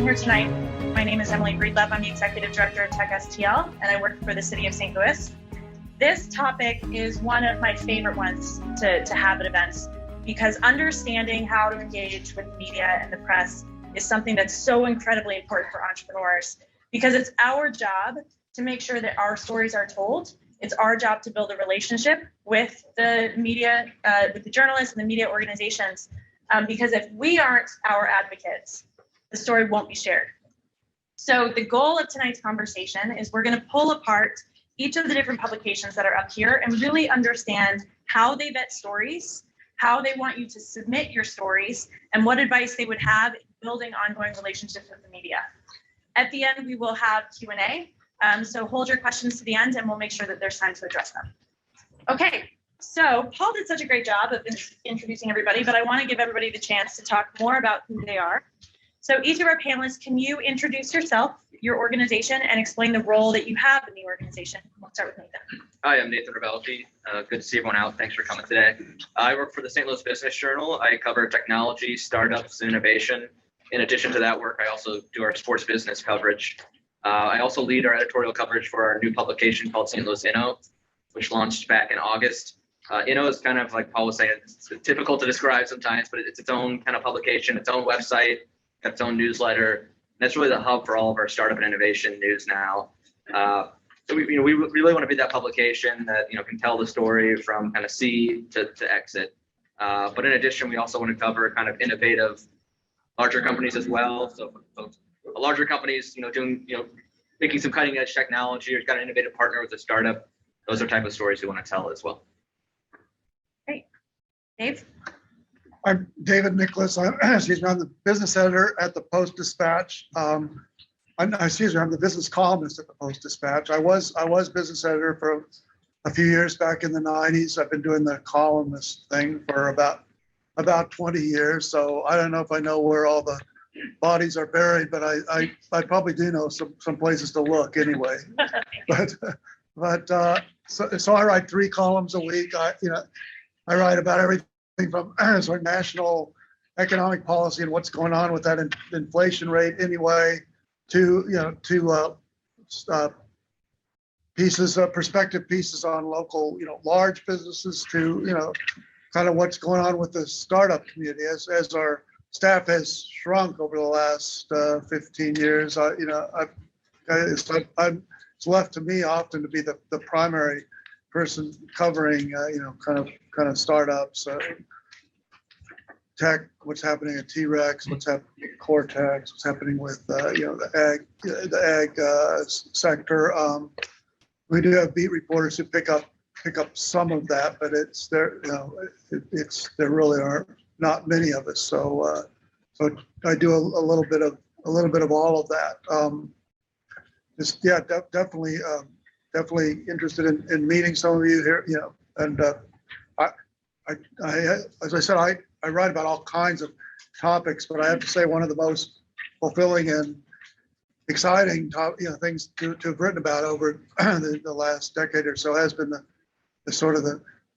here tonight. My name is Emily Breedlove. I'm the Executive Director of Tech STL, and I work for the City of St. Louis. This topic is one of my favorite ones to have at events, because understanding how to engage with media and the press is something that's so incredibly important for entrepreneurs, because it's our job to make sure that our stories are told. It's our job to build a relationship with the media, with the journalists and the media organizations, because if we aren't our advocates, the story won't be shared. So the goal of tonight's conversation is we're going to pull apart each of the different publications that are up here and really understand how they vet stories, how they want you to submit your stories, and what advice they would have in building ongoing relationships with the media. At the end, we will have Q&A. So hold your questions to the end and we'll make sure that there's time to address them. Okay, so Paul did such a great job of introducing everybody, but I want to give everybody the chance to talk more about who they are. So each of our panelists, can you introduce yourself, your organization, and explain the role that you have in the organization? We'll start with Nathan. Hi, I'm Nathan Ravelti. Good to see everyone out. Thanks for coming today. I work for the St. Louis Business Journal. I cover technology, startups, and innovation. In addition to that work, I also do our sports business coverage. I also lead our editorial coverage for our new publication called St. Louis Inno, which launched back in August. Inno is kind of, like Paul was saying, it's difficult to describe sometimes, but it's its own kind of publication, its own website, its own newsletter. And that's really the hub for all of our startup and innovation news now. So we really want to be that publication that can tell the story from kind of seed to exit. But in addition, we also want to cover kind of innovative larger companies as well. So larger companies, doing making some cutting edge technology, or got an innovative partner with a startup. Those are type of stories we want to tell as well. Great, Dave. I'm David Nicholas. I'm the business editor at the Post Dispatch. I'm the business columnist at the Post Dispatch. I was business editor for a few years back in the 90s. I've been doing the columnist thing for about 20 years. So I don't know if I know where all the bodies are buried, but I probably do know some places to look anyway. So I write 3 columns a week. I write about everything from sort of national economic policy and what's going on with that inflation rate anyway, to perspective pieces on local large businesses, to kind of what's going on with the startup community as our staff has shrunk over the last 15 years. It's left to me often to be the primary person covering kind of startups, tech, what's happening at T-Rex, what's happening at Cortex, what's happening with the ag sector. We do have beat reporters who pick up some of that, but there really are not many of us. So I do a little bit of all of that. Definitely interested in meeting some of you here. And as I said, I write about all kinds of topics, but I have to say one of the most fulfilling and exciting things to have written about over the last decade or so has been the sort of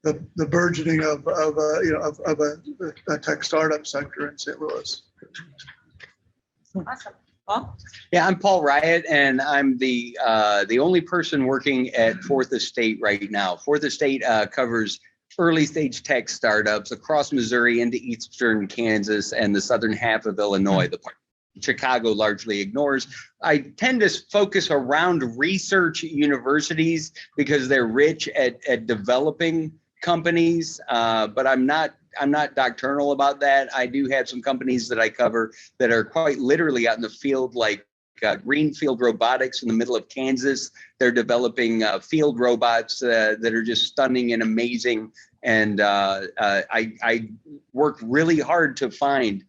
the burgeoning of a tech startup sector in St. Louis. Awesome. Paul? Yeah, I'm Paul Riot, and I'm the only person working at Fourth Estate right now. Fourth Estate covers early stage tech startups across Missouri into eastern Kansas and the southern half of Illinois. The part Chicago largely ignores. I tend to focus around research universities because they're rich at developing companies, but I'm not doctrinal about that. I do have some companies that I cover that are quite literally out in the field, like Greenfield Robotics in the middle of Kansas. They're developing field robots that are just stunning and amazing. And I work really hard to find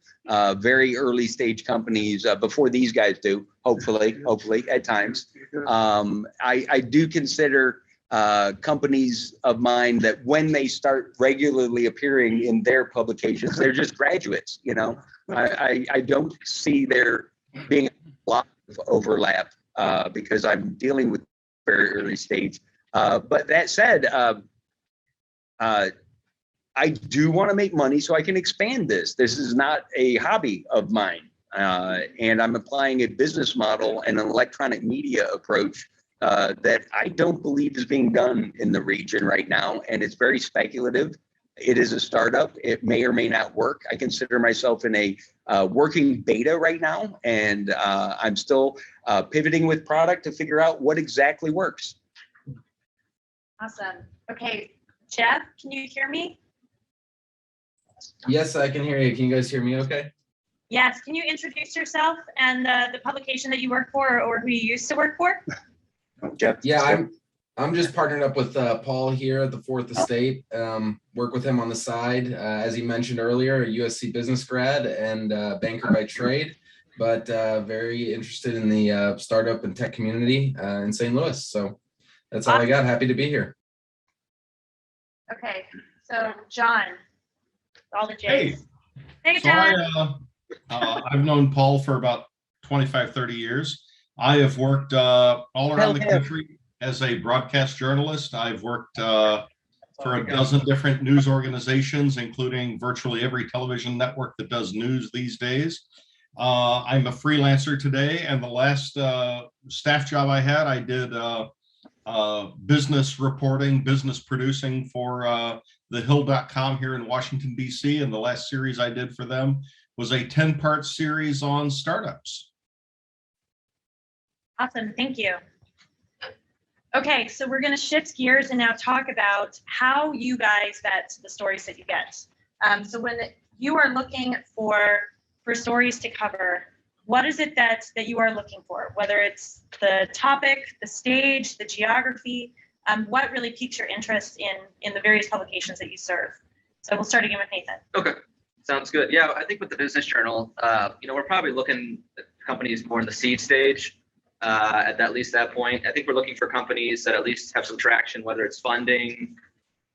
very early stage companies before these guys do, hopefully at times. I do consider companies of mine that when they start regularly appearing in their publications, they're just graduates. I don't see there being a lot of overlap because I'm dealing with very early stage. But that said, I do want to make money so I can expand this. This is not a hobby of mine. And I'm applying a business model and an electronic media approach that I don't believe is being done in the region right now. And it's very speculative. It is a startup. It may or may not work. I consider myself in a working beta right now, and I'm still pivoting with product to figure out what exactly works. Awesome. Okay, Jeff, can you hear me? Yes, I can hear you. Can you guys hear me okay? Yes. Can you introduce yourself and the publication that you work for or who you used to work for? Jeff? Yeah, I'm just partnered up with Paul here at the Fourth Estate. Work with him on the side. As he mentioned earlier, a USC business grad and banker by trade, but very interested in the startup and tech community in St. Louis. So that's all I got. Happy to be here. Okay, so John, all the J's. Hey. Hey, So John. I've known Paul for about 25, 30 years. I have worked all around the country as a broadcast journalist. I've worked for a dozen different news organizations, including virtually every television network that does news these days. I'm a freelancer today, and the last staff job I had, I did business reporting, business producing for thehill.com here in Washington, D.C. And the last series I did for them was a 10-part series on startups. Awesome, thank you. Okay, so we're going to shift gears and now talk about how you guys vet the stories that you get. So when you are looking for stories to cover, what is it that you are looking for? Whether it's the topic, the stage, the geography, what really piques your interest in the various publications that you serve? So we'll start again with Nathan. Okay, sounds good. Yeah, I think with the Business Journal, we're probably looking at companies more in the seed stage. At least that point, I think we're looking for companies that at least have some traction, whether it's funding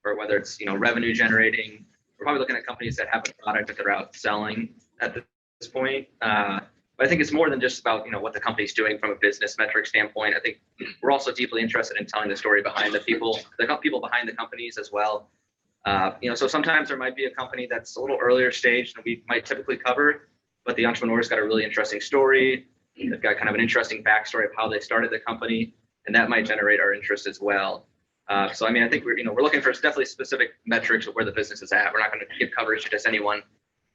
or whether it's revenue generating. We're probably looking at companies that have a product that they're out selling at this point. But I think it's more than just about what the company's doing from a business metric standpoint. I think we're also deeply interested in telling the story behind the people behind the companies as well. So sometimes there might be a company that's a little earlier stage than we might typically cover, but the entrepreneur's got a really interesting story. They've got kind of an interesting backstory of how they started the company, and that might generate our interest as well. So I think we're looking for definitely specific metrics of where the business is at. We're not going to give coverage to just anyone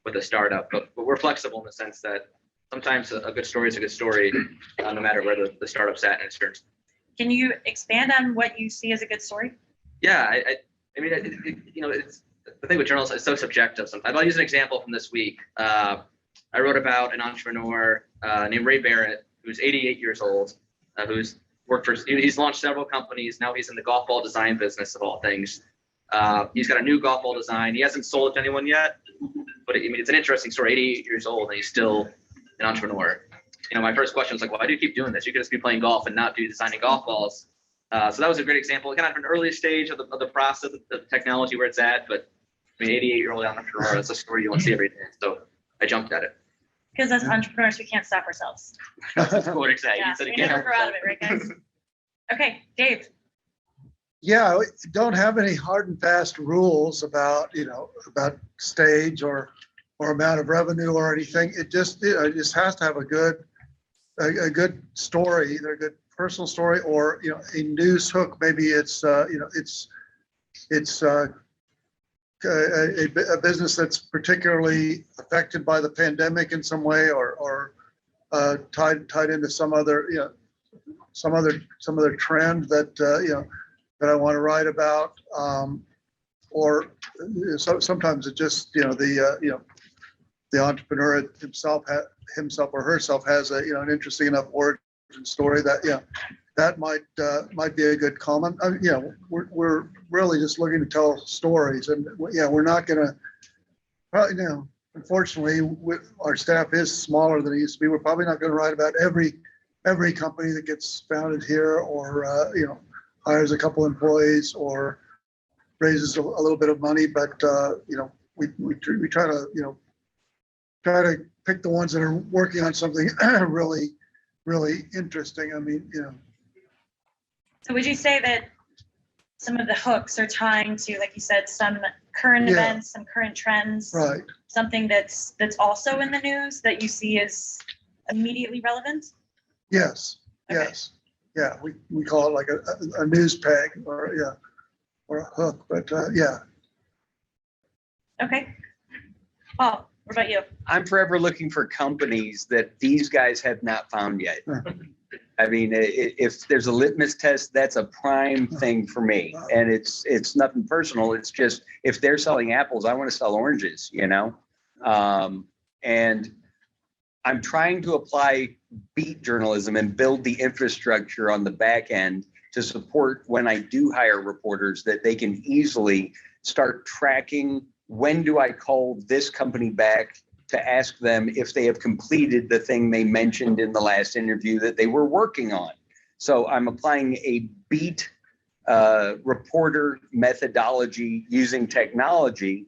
with a startup, but we're flexible in the sense that sometimes a good story is a good story, no matter where the startup's at in its journey. Can you expand on what you see as a good story? Yeah, it's the thing with journalists, it's so subjective sometimes. I'll use an example from this week. I wrote about an entrepreneur named Ray Barrett, who's 88 years old, he's launched several companies. Now he's in the golf ball design business of all things. He's got a new golf ball design. He hasn't sold it to anyone yet, but it's an interesting story. 88 years old, and he's still an entrepreneur. My first question was like, why do you keep doing this? You could just be playing golf and not be designing golf balls. So that was a great example, kind of an early stage of the process, of the technology where it's at. But 88-year-old entrepreneur, that's a story you won't see every day. So I jumped at it. Because as entrepreneurs, we can't stop ourselves. That's what exactly. Yeah, we never grow out of it, right, guys? Okay, Dave. Yeah, don't have any hard and fast rules about stage or amount of revenue or anything. It just has to have a good story, either a good personal story or a news hook. Maybe it's a business that's particularly affected by the pandemic in some way, or tied into some other trend that that I want to write about, or sometimes it just the entrepreneur himself or herself has an interesting enough origin story that that might be a good comment. We're really just looking to tell stories, and we're not going to. Unfortunately, our staff is smaller than it used to be. We're probably not going to write about every company that gets founded here, or hires a couple employees, or raises a little bit of money. But we try to pick the ones that are working on something really interesting. So would you say that some of the hooks are tying to, like you said, some current Yeah. events, some current trends, Right. something that's also in the news that you see is immediately relevant? Yes, Okay. yes. Yeah, we call it like a news peg or, yeah, or a hook, but, yeah. Okay. Paul, what about you? I'm forever looking for companies that these guys have not found yet. I mean, if there's a litmus test, that's a prime thing for me. And it's nothing personal. It's just, if they're selling apples, I want to sell oranges, you know? And I'm trying to apply beat journalism and build the infrastructure on the back end to support when I do hire reporters, that they can easily start tracking, when do I call this company back to ask them if they have completed the thing they mentioned in the last interview that they were working on. So I'm applying a beat reporter methodology using technology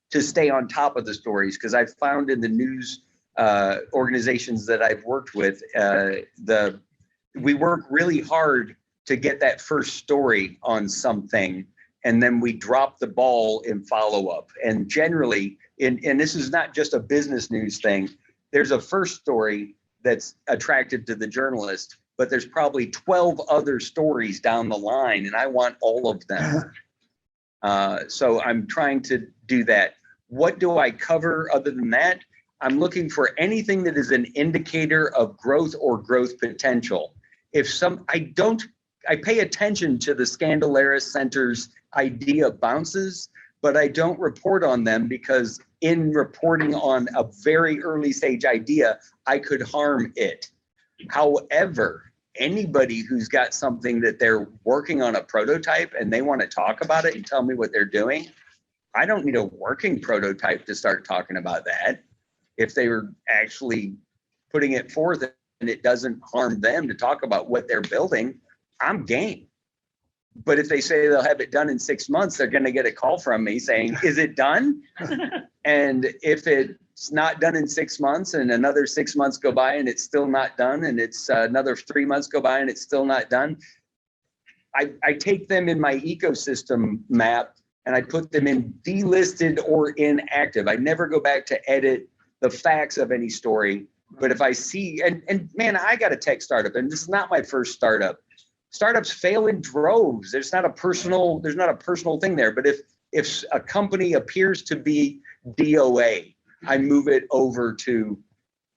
to stay on top of the stories, because I've found in the news organizations that I've worked with, we work really hard to get that first story on something, and then we drop the ball in follow-up. And generally, and this is not just a business news thing, there's a first story that's attractive to the journalist, but there's probably 12 other stories down the line, and I want all of them. So I'm trying to do that. What do I cover other than that? I'm looking for anything that is an indicator of growth or growth potential. I pay attention to the Scandalaris Center's idea bounces, but I don't report on them, because in reporting on a very early stage idea, I could harm it. However, anybody who's got something that they're working on a prototype and they want to talk about it and tell me what they're doing, I don't need a working prototype to start talking about that. If they were actually putting it forth and it doesn't harm them to talk about what they're building, I'm game. But if they say they'll have it done in 6 months, they're going to get a call from me saying, is it done? And if it's not done in 6 months and another 6 months go by and it's still not done, and it's another 3 months go by and it's still not done, I take them in my ecosystem map and I put them in delisted or inactive. I never go back to edit the facts of any story. But if I see, and man, I got a tech startup, and this is not my first startup. Startups fail in droves. There's not a personal thing there. But if a company appears to be DOA, I move it over to,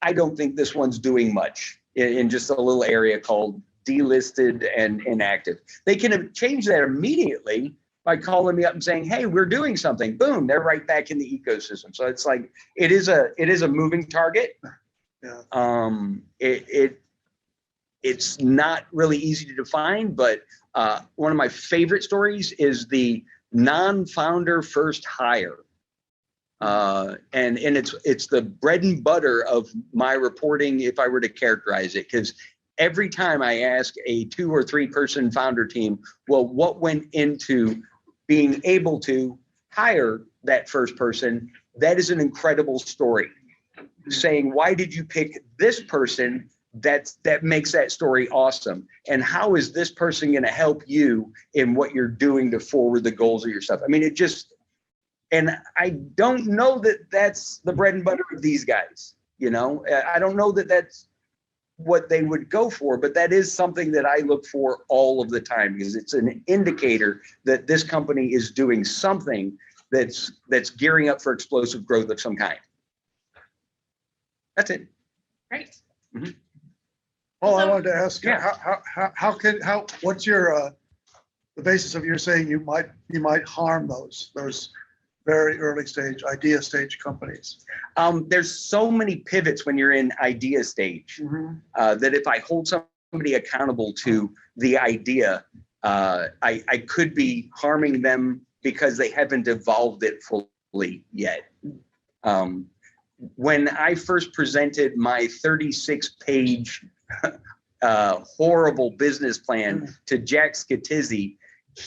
I don't think this one's doing much, in just a little area called delisted and inactive. They can change that immediately by calling me up and saying, hey, we're doing something. Boom, they're right back in the ecosystem. So it's like, it is a moving target. Yeah. It's not really easy to define, but one of my favorite stories is the non-founder first hire. And it's the bread and butter of my reporting, if I were to characterize it, because every time I ask a 2 or 3 person founder team, well, what went into being able to hire that first person? That is an incredible story. Saying, why did you pick this person? That makes that story awesome. And how is this person going to help you in what you're doing to forward the goals of your stuff? I mean, and I don't know that that's the bread and butter of these guys. You know, I don't know that that's what they would go for, but that is something that I look for all of the time, because it's an indicator that this company is doing something that's gearing up for explosive growth of some kind. That's it. Great. Mm-hmm. Paul, I So- wanted to ask, what's your, the basis of your saying you might harm those very early stage, idea stage companies? There's so many pivots when you're in idea stage, that if I hold somebody accountable to the idea, I could be harming them because they haven't evolved it fully yet. When I first presented my 36-page horrible business plan to Jack Scatizzi,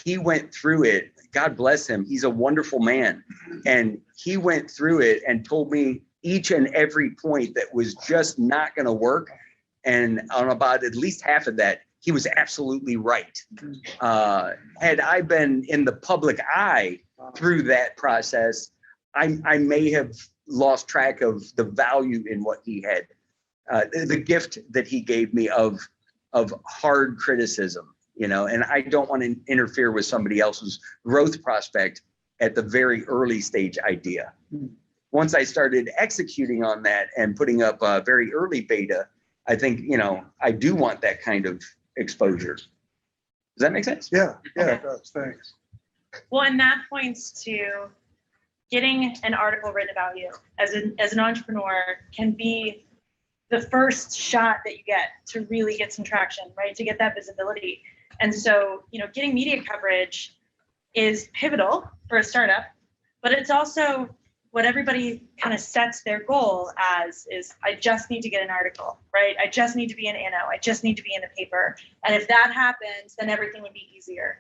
he went through it. God bless him. He's a wonderful man. And he went through it and told me each and every point that was just not going to work. And on about at least half of that, he was absolutely right. Had I been in the public eye through that process, I may have lost track of the value in what he had, the gift that he gave me of hard criticism, you know, and I don't want to interfere with somebody else's growth prospect at the very early stage idea. Once I started executing on that and putting up a very early beta, I think, you know, I do want that kind of exposure. Does that make sense? Yeah, it does. Thanks. Well, and that points to getting an article written about you as an entrepreneur can be the first shot that you get to really get some traction, right? To get that visibility. And so, you know, getting media coverage is pivotal for a startup, but it's also what everybody kind of sets their goal as is, I just need to get an article, right? I just need to be in ANO. I just need to be in the paper. And if that happens, then everything would be easier.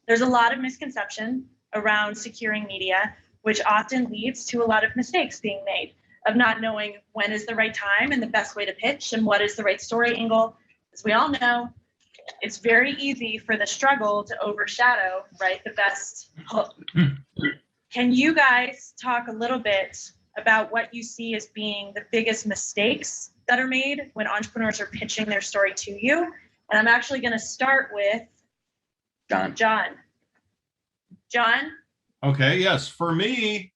There's a lot of misconception around securing media, which often leads to a lot of mistakes being made of not knowing when is the right time and the best way to pitch and what is the right story angle. As we all know, it's very easy for the struggle to overshadow, right, the best hook. Can you guys talk a little bit about what you see as being the biggest mistakes that are made when entrepreneurs are pitching their story to you? And I'm actually going to start with John. Okay, yes. For me,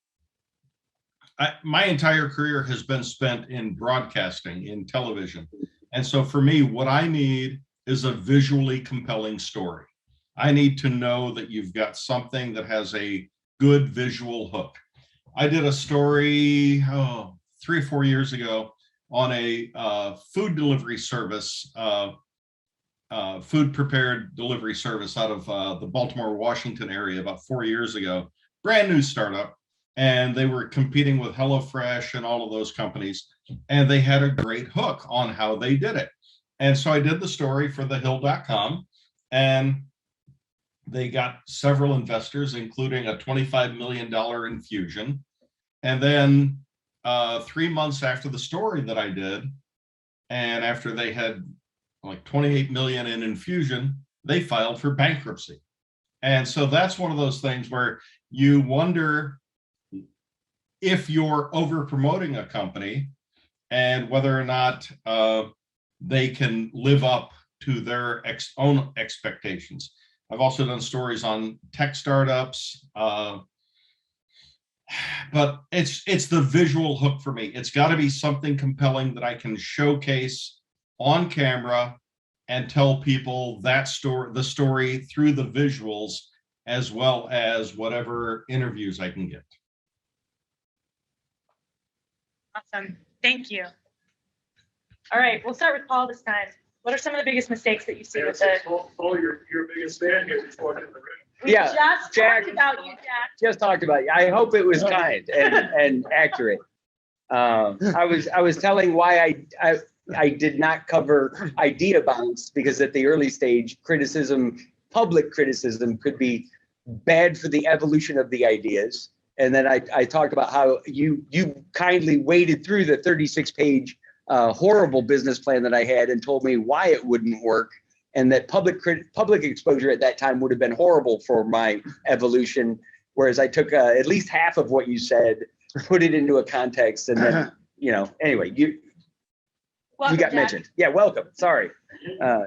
my entire career has been spent in broadcasting, in television. And so for me, what I need is a visually compelling story. I need to know that you've got something that has a good visual hook. I did a story 3 or 4 years ago on a food delivery service, food prepared delivery service out of the Baltimore, Washington area about 4 years ago. Brand new startup. And they were competing with HelloFresh and all of those companies. And they had a great hook on how they did it. And so I did the story for thehill.com, and they got several investors, including a $25 million infusion. And then 3 months after the story that I did, and after they had like 28 million in infusion, they filed for bankruptcy. And so that's one of those things where you wonder if you're over promoting a company and whether or not they can live up to their own expectations. I've also done stories on tech startups, but it's the visual hook for me. It's got to be something compelling that I can showcase on camera and tell people that story, the story through the visuals, as well as whatever interviews I can get. Awesome. Thank you. All right, we'll start with Paul this time. What are some of the biggest mistakes that you see with the? Paul, your biggest fan here before in the room. We Yeah, just Jack. talked about you, Jack. Just talked about you. I hope it was kind and accurate. I was telling why I did not cover idea bounce, because at the early stage, public criticism could be bad for the evolution of the ideas. And then I talked about how you kindly waded through the 36-page horrible business plan that I had and told me why it wouldn't work, and that public exposure at that time would have been horrible for my evolution. Whereas I took at least half of what you said, put it into a context, and then, you know, anyway, you got Jack. mentioned. Yeah, welcome. Sorry. Okay.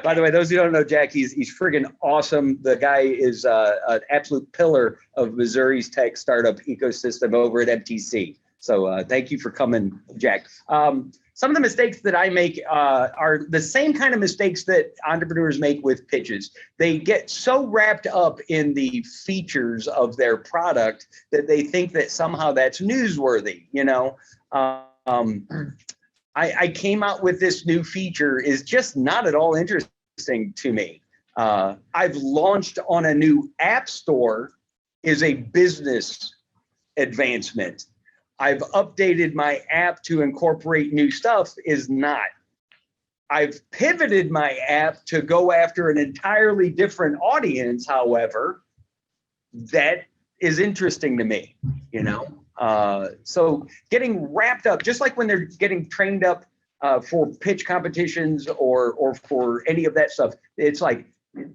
By the way, those who don't know Jack, he's friggin' awesome. The guy is an absolute pillar of Missouri's tech startup ecosystem over at MTC. So thank you for coming, Jack. Some of the mistakes that I make are the same kind of mistakes that entrepreneurs make with pitches. They get so wrapped up in the features of their product that they think that somehow that's newsworthy, you know. I came out with this new feature is just not at all interesting to me. I've launched on a new app store is a business advancement. I've updated my app to incorporate new stuff is not. I've pivoted my app to go after an entirely different audience, however, that is interesting to me, you know? So getting wrapped up, just like when they're getting trained up for pitch competitions or for any of that stuff. It's like,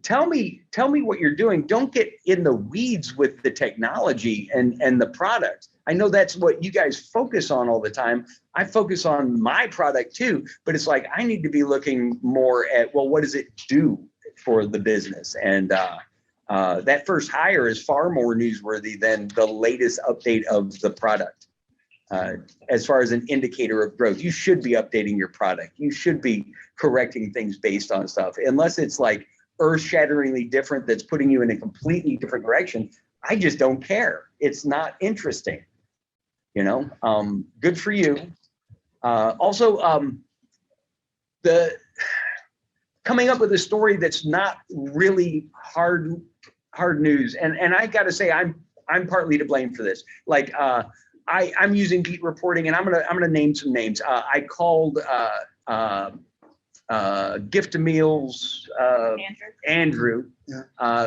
tell me what you're doing. Don't get in the weeds with the technology and the product. I know that's what you guys focus on all the time. I focus on my product too, but it's like, I need to be looking more at, well, what does it do for the business? And that first hire is far more newsworthy than the latest update of the product. As far as an indicator of growth, you should be updating your product. You should be correcting things based on stuff, unless it's like earth-shatteringly different that's putting you in a completely different direction. I just don't care. It's not interesting. Good for you. Also, the coming up with a story that's not really hard news, and I got to say, I'm partly to blame for this. Like, I'm using beat reporting, and I'm gonna name some names. I called Gift of Meals Andrew,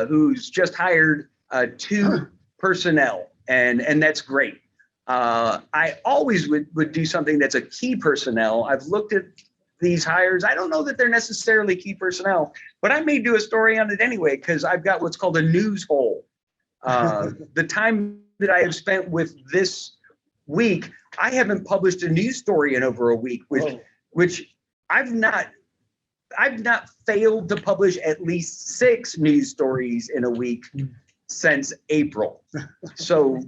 who's just hired 2 personnel, and that's great. I always would do something that's a key personnel. I've looked at these hires. I don't know that they're necessarily key personnel, but I may do a story on it anyway, because I've got what's called a news hole. The time that I have spent with this week, I haven't published a news story in over a week, which I've not failed to publish at least 6 news stories in a week since April. So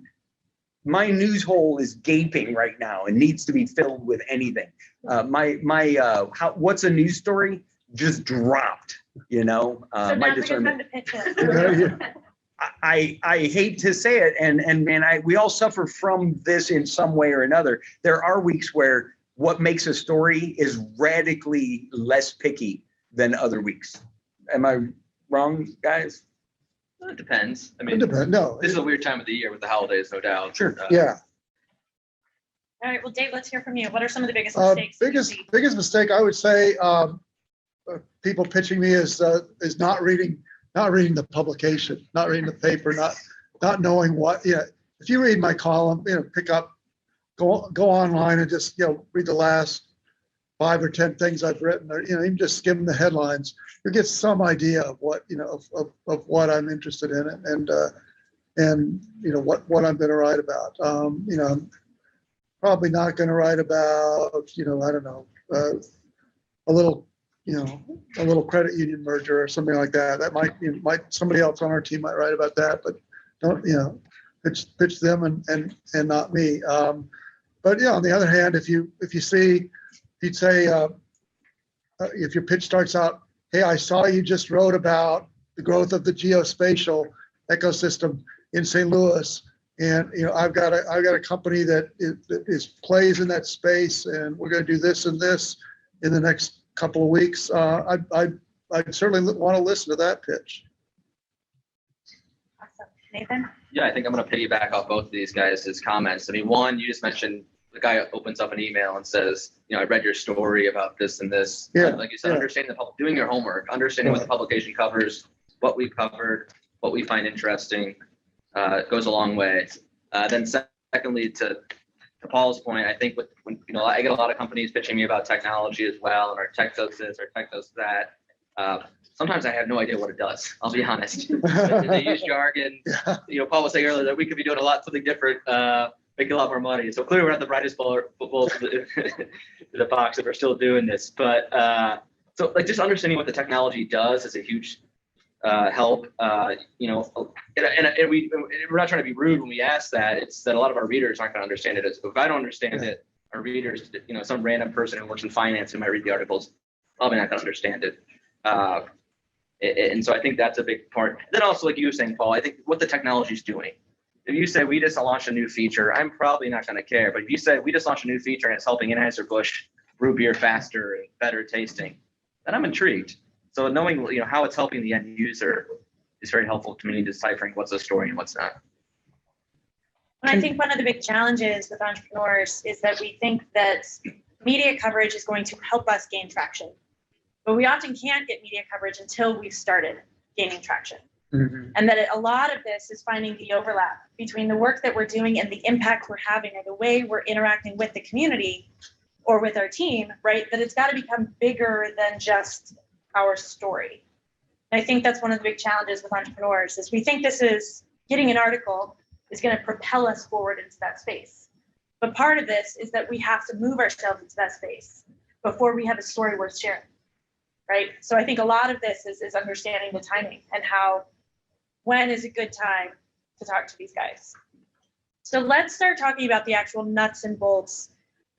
my news hole is gaping right now and needs to be filled with anything. What's a news story just dropped, So my now's a good discernment. time to pitch in. I hate to say it, and man, we all suffer from this in some way or another. There are weeks where what makes a story is radically less picky than other weeks. Am I wrong, guys? Well, it depends. I It mean, depends. No. this is a weird time of the year with the holidays, no doubt. Sure. Yeah. All right, well, Dave, let's hear from you. What are some of the biggest mistakes? that you see? Biggest mistake I would say, people pitching me is not reading the publication, not reading the paper, not knowing what. If you read my column, go online and just read the last 5 or 10 things I've written, or even just skim the headlines, you'll get some idea of what of what I'm interested in, and what I'm going to write about. I'm probably not going to write about I don't know, a little credit union merger or something like that. That might somebody else on our team might write about that, but don't pitch them and not me. But on the other hand, if you'd say if your pitch starts out, hey, I saw you just wrote about the growth of the geospatial ecosystem in St. Louis, and I've got a company that plays in that space, and we're going to do this and this in the next couple of weeks. I'd certainly want to listen to that pitch. Awesome. Nathan? Yeah, I think I'm going to piggyback off both of these guys' comments. I mean, one, you just mentioned the guy opens up an email and says, I read your story about this and this. Yeah, like you said, yeah. understanding doing your homework, understanding what the publication covers, what we covered, what we find interesting, goes a long way. Then secondly, to Paul's point, I think when I get a lot of companies pitching me about technology as well, and our tech does this, our tech does that. Sometimes I have no idea what it does. I'll be honest. They use jargon. Yeah. Paul was saying earlier that we could be doing something different, making a lot more money. So clearly we're not the brightest footballs in the box if we're still doing this. But so just understanding what the technology does is a huge help. And we're not trying to be rude when we ask that. It's that a lot of our readers aren't going to understand it. If I don't understand it, our readers, some random person who works in finance who might read the articles, probably not going to understand it. And so I think that's a big part. Then also, like you were saying, Paul, I think what the technology is doing. If you say we just launched a new feature, I'm probably not going to care. But if you say we just launched a new feature and it's helping Anheuser-Busch brew beer faster and better tasting, then I'm intrigued. So knowing how it's helping the end user is very helpful to me in deciphering what's a story and what's not. And I think one of the big challenges with entrepreneurs is that we think that media coverage is going to help us gain traction. But we often can't get media coverage until we've started gaining traction. Mm-hmm. And that a lot of this is finding the overlap between the work that we're doing and the impact we're having, or the way we're interacting with the community, or with our team, right? That it's got to become bigger than just our story. And I think that's one of the big challenges with entrepreneurs is we think this is getting an article is going to propel us forward into that space. But part of this is that we have to move ourselves into that space before we have a story worth sharing, right? So I think a lot of this is understanding the timing and when is a good time to talk to these guys. So let's start talking about the actual nuts and bolts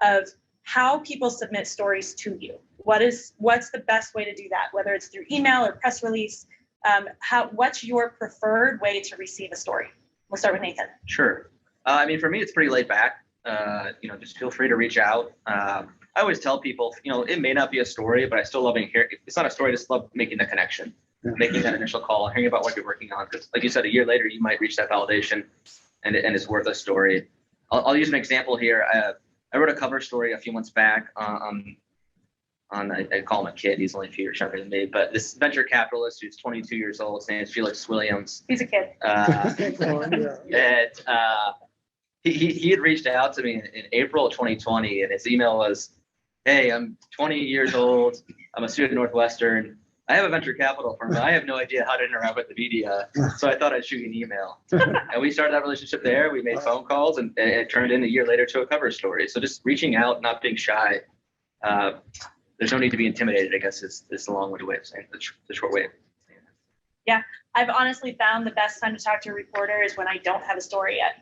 of how people submit stories to you. What's the best way to do that? Whether it's through email or press release, what's your preferred way to receive a story? We'll start with Nathan. Sure. I mean, for me, it's pretty laid back. Just feel free to reach out. I always tell people, it may not be a story, but I still love hearing. It's not a story. I just love making the connection, making that initial call, hearing about what you're working on. Because, like you said, a year later, you might reach that validation, and it's worth a story. I'll use an example here. I wrote a cover story a few months back on I call him a kid. He's only a few years younger than me, but this venture capitalist who's 22 years old. His name is Felix Williams. He's a kid. He had reached out to me in April of 2020, and his email was, "Hey, I'm 20 years old. I'm a student at Northwestern. I have a venture capital firm, but I have no idea how to interact with the media. So I thought I'd shoot you an email." And we started that relationship there. We made phone calls, and it turned in a year later to a cover story. So just reaching out, not being shy. There's no need to be intimidated, I guess, is the long-winded way of saying it, the short way of saying it. Yeah, I've honestly found the best time to talk to a reporter is when I don't have a story yet.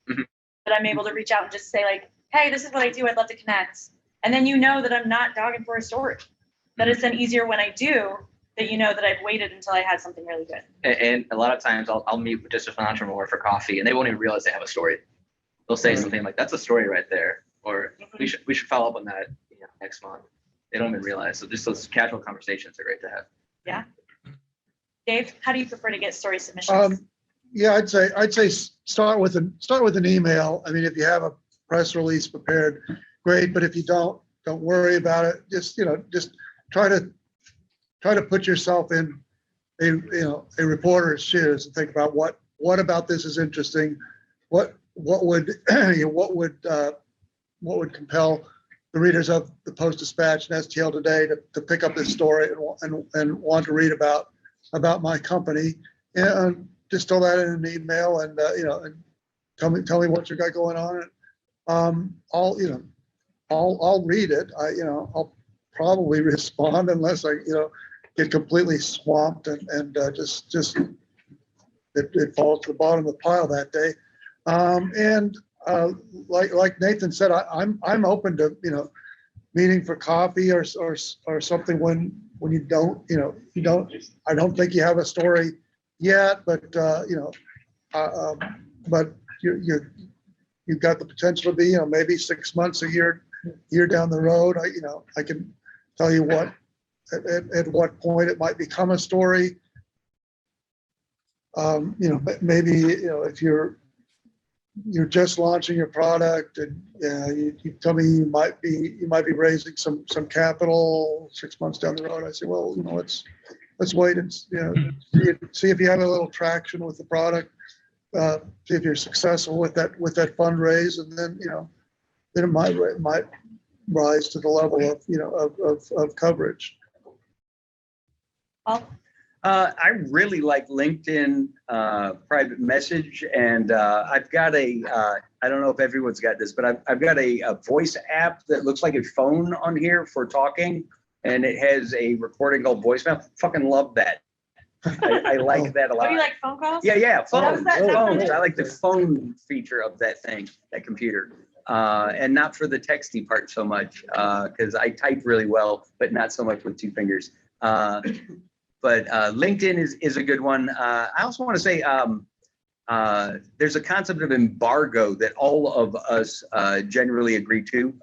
Mm-hmm. That I'm able to reach out and just say like, hey, this is what I do. I'd love to connect. And then that I'm not dogging for a story. That it's then easier when I do that that I've waited until I had something really good. And a lot of times I'll meet with just an entrepreneur for coffee, and they won't even realize they have a story. They'll say something like, "That's a story right there," or we should follow up on that next month. They don't even realize. So just those casual conversations are great to have. Yeah. Dave, how do you prefer to get story submissions? Yeah, I'd say start with an email. I mean, if you have a press release prepared, great. But if you don't worry about it. Just try to put yourself in a reporter's shoes and think about what about this is interesting. What would compel the readers of the Post-Dispatch and STL Today to pick up this story and want to read about my company. And just throw that in an email and and tell me what you got going on. I'll read it. I'll probably respond unless I get completely swamped and just it falls to the bottom of the pile that day. Like Nathan said, I'm open to meeting for coffee or something when you don't I don't think you have a story yet, but but you've got the potential to be maybe 6 months, a year down the road. I can tell you at what point it might become a story. Maybe if you're just launching your product and you tell me you might be raising some capital 6 months down the road. I say, well, let's wait and see if you have a little traction with the product, see if you're successful with that fundraise, and then then it might rise to the level of coverage. I really like LinkedIn private message, and I've got I don't know if everyone's got this, but I've got a voice app that looks like a phone on here for talking, and it has a recording called voicemail. Fucking love that. I like that a lot. Do you like phone calls? Yeah, phones. Phones. I like the phone feature of that computer. And not for the texting part so much, because I type really well, but not so much with two fingers. But LinkedIn is a good one. I also want to say there's a concept of embargo that all of us generally agree to.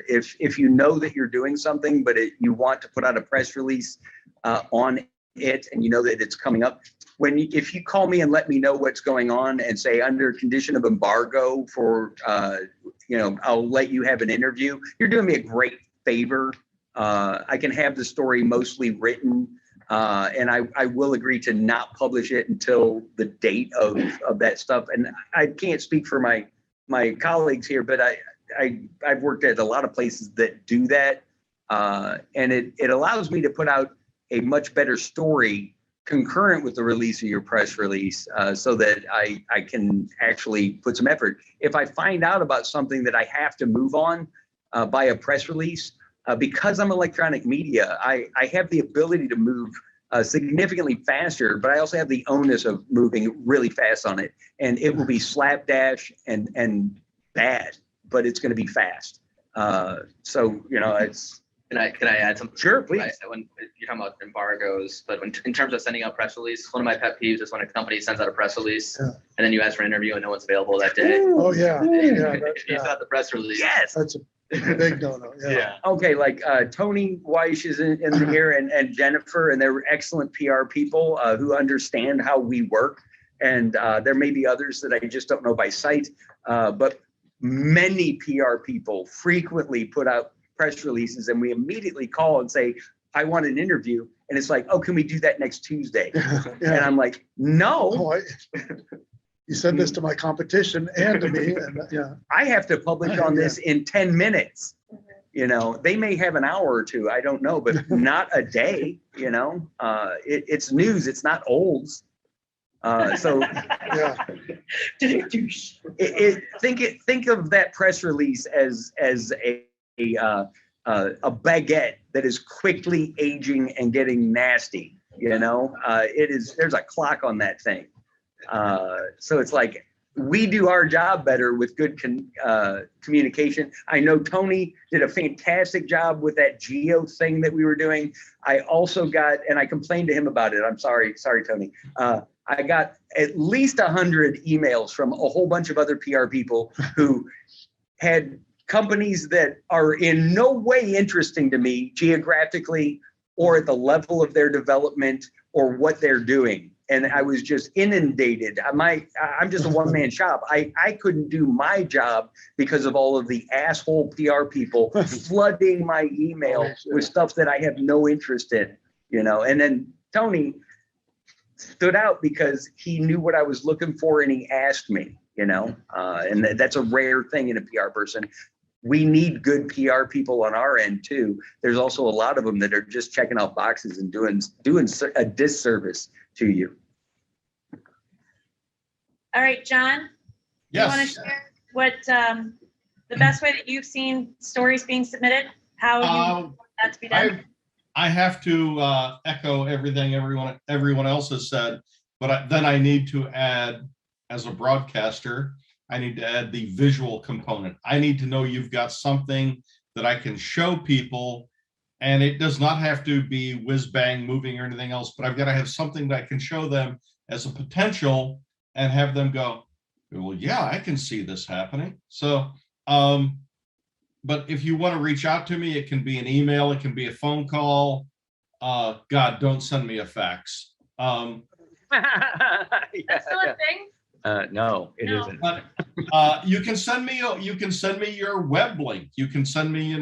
If you know that you're doing something, but you want to put out a press release on it, and you know that it's coming up, if you call me and let me know what's going on and say under condition of embargo for I'll let you have an interview, you're doing me a great favor. I can have the story mostly written. And I will agree to not publish it until the date of that stuff. And I can't speak for my colleagues here, but I've worked at a lot of places that do that. And it allows me to put out a much better story concurrent with the release of your press release, so that I can actually put some effort. If I find out about something that I have to move on by a press release, because I'm electronic media, I have the ability to move significantly faster, but I also have the onus of moving really fast on it. And it will be slapdash and bad, but it's going to be fast. So, it's. Can I add something? Sure, please. When you're talking about embargoes, but in terms of sending out press release, one of my pet peeves is when a company sends out a press release and then you ask for an interview and no one's available that day. Oh, yeah. Yeah, You got the press release. Yes. that's a big no-no. Yeah. Okay, like Tony Weish is in here and Jennifer, and they're excellent PR people who understand how we work. And there may be others that I just don't know by sight, but many PR people frequently put out press releases, and we immediately call and say, I want an interview. And it's like, oh, can we do that next Tuesday? And Yeah. I'm like, no, Oh, you said this to my competition and to me, and yeah. I have to publish on this in 10 minutes. They may have an hour or two, I don't know, but not a day. It's news, it's not olds. So Yeah. think of that press release as a baguette that is quickly aging and getting nasty. There's a clock on that thing. So it's like, we do our job better with good communication. I know Tony did a fantastic job with that geo thing that we were doing. I also got, and I complained to him about it. I'm sorry, Tony. I got at least 100 emails from a whole bunch of other PR people who had companies that are in no way interesting to me geographically or at the level of their development or what they're doing. And I was just inundated. I'm just a one-man shop. I couldn't do my job because of all of the asshole PR people flooding my email with stuff that I have no interest in, And then Tony stood out because he knew what I was looking for and he asked me, and that's a rare thing in a PR person. We need good PR people on our end too. There's also a lot of them that are just checking off boxes and doing a disservice to you. All right, John, you want to Yes, share what the best way that you've seen stories being submitted? How you want that to be done? I have to echo everything everyone else has said, but then I need to add, as a broadcaster, I need to add the visual component. I need to know you've got something that I can show people, and it does not have to be whiz bang moving or anything else, but I've got to have something that I can show them as a potential and have them go, well, yeah, I can see this happening. So, but if you want to reach out to me, it can be an email, it can be a phone call. God, don't send me a fax. That's still a thing? No, it No. isn't. But you can send me your web link. You can send me,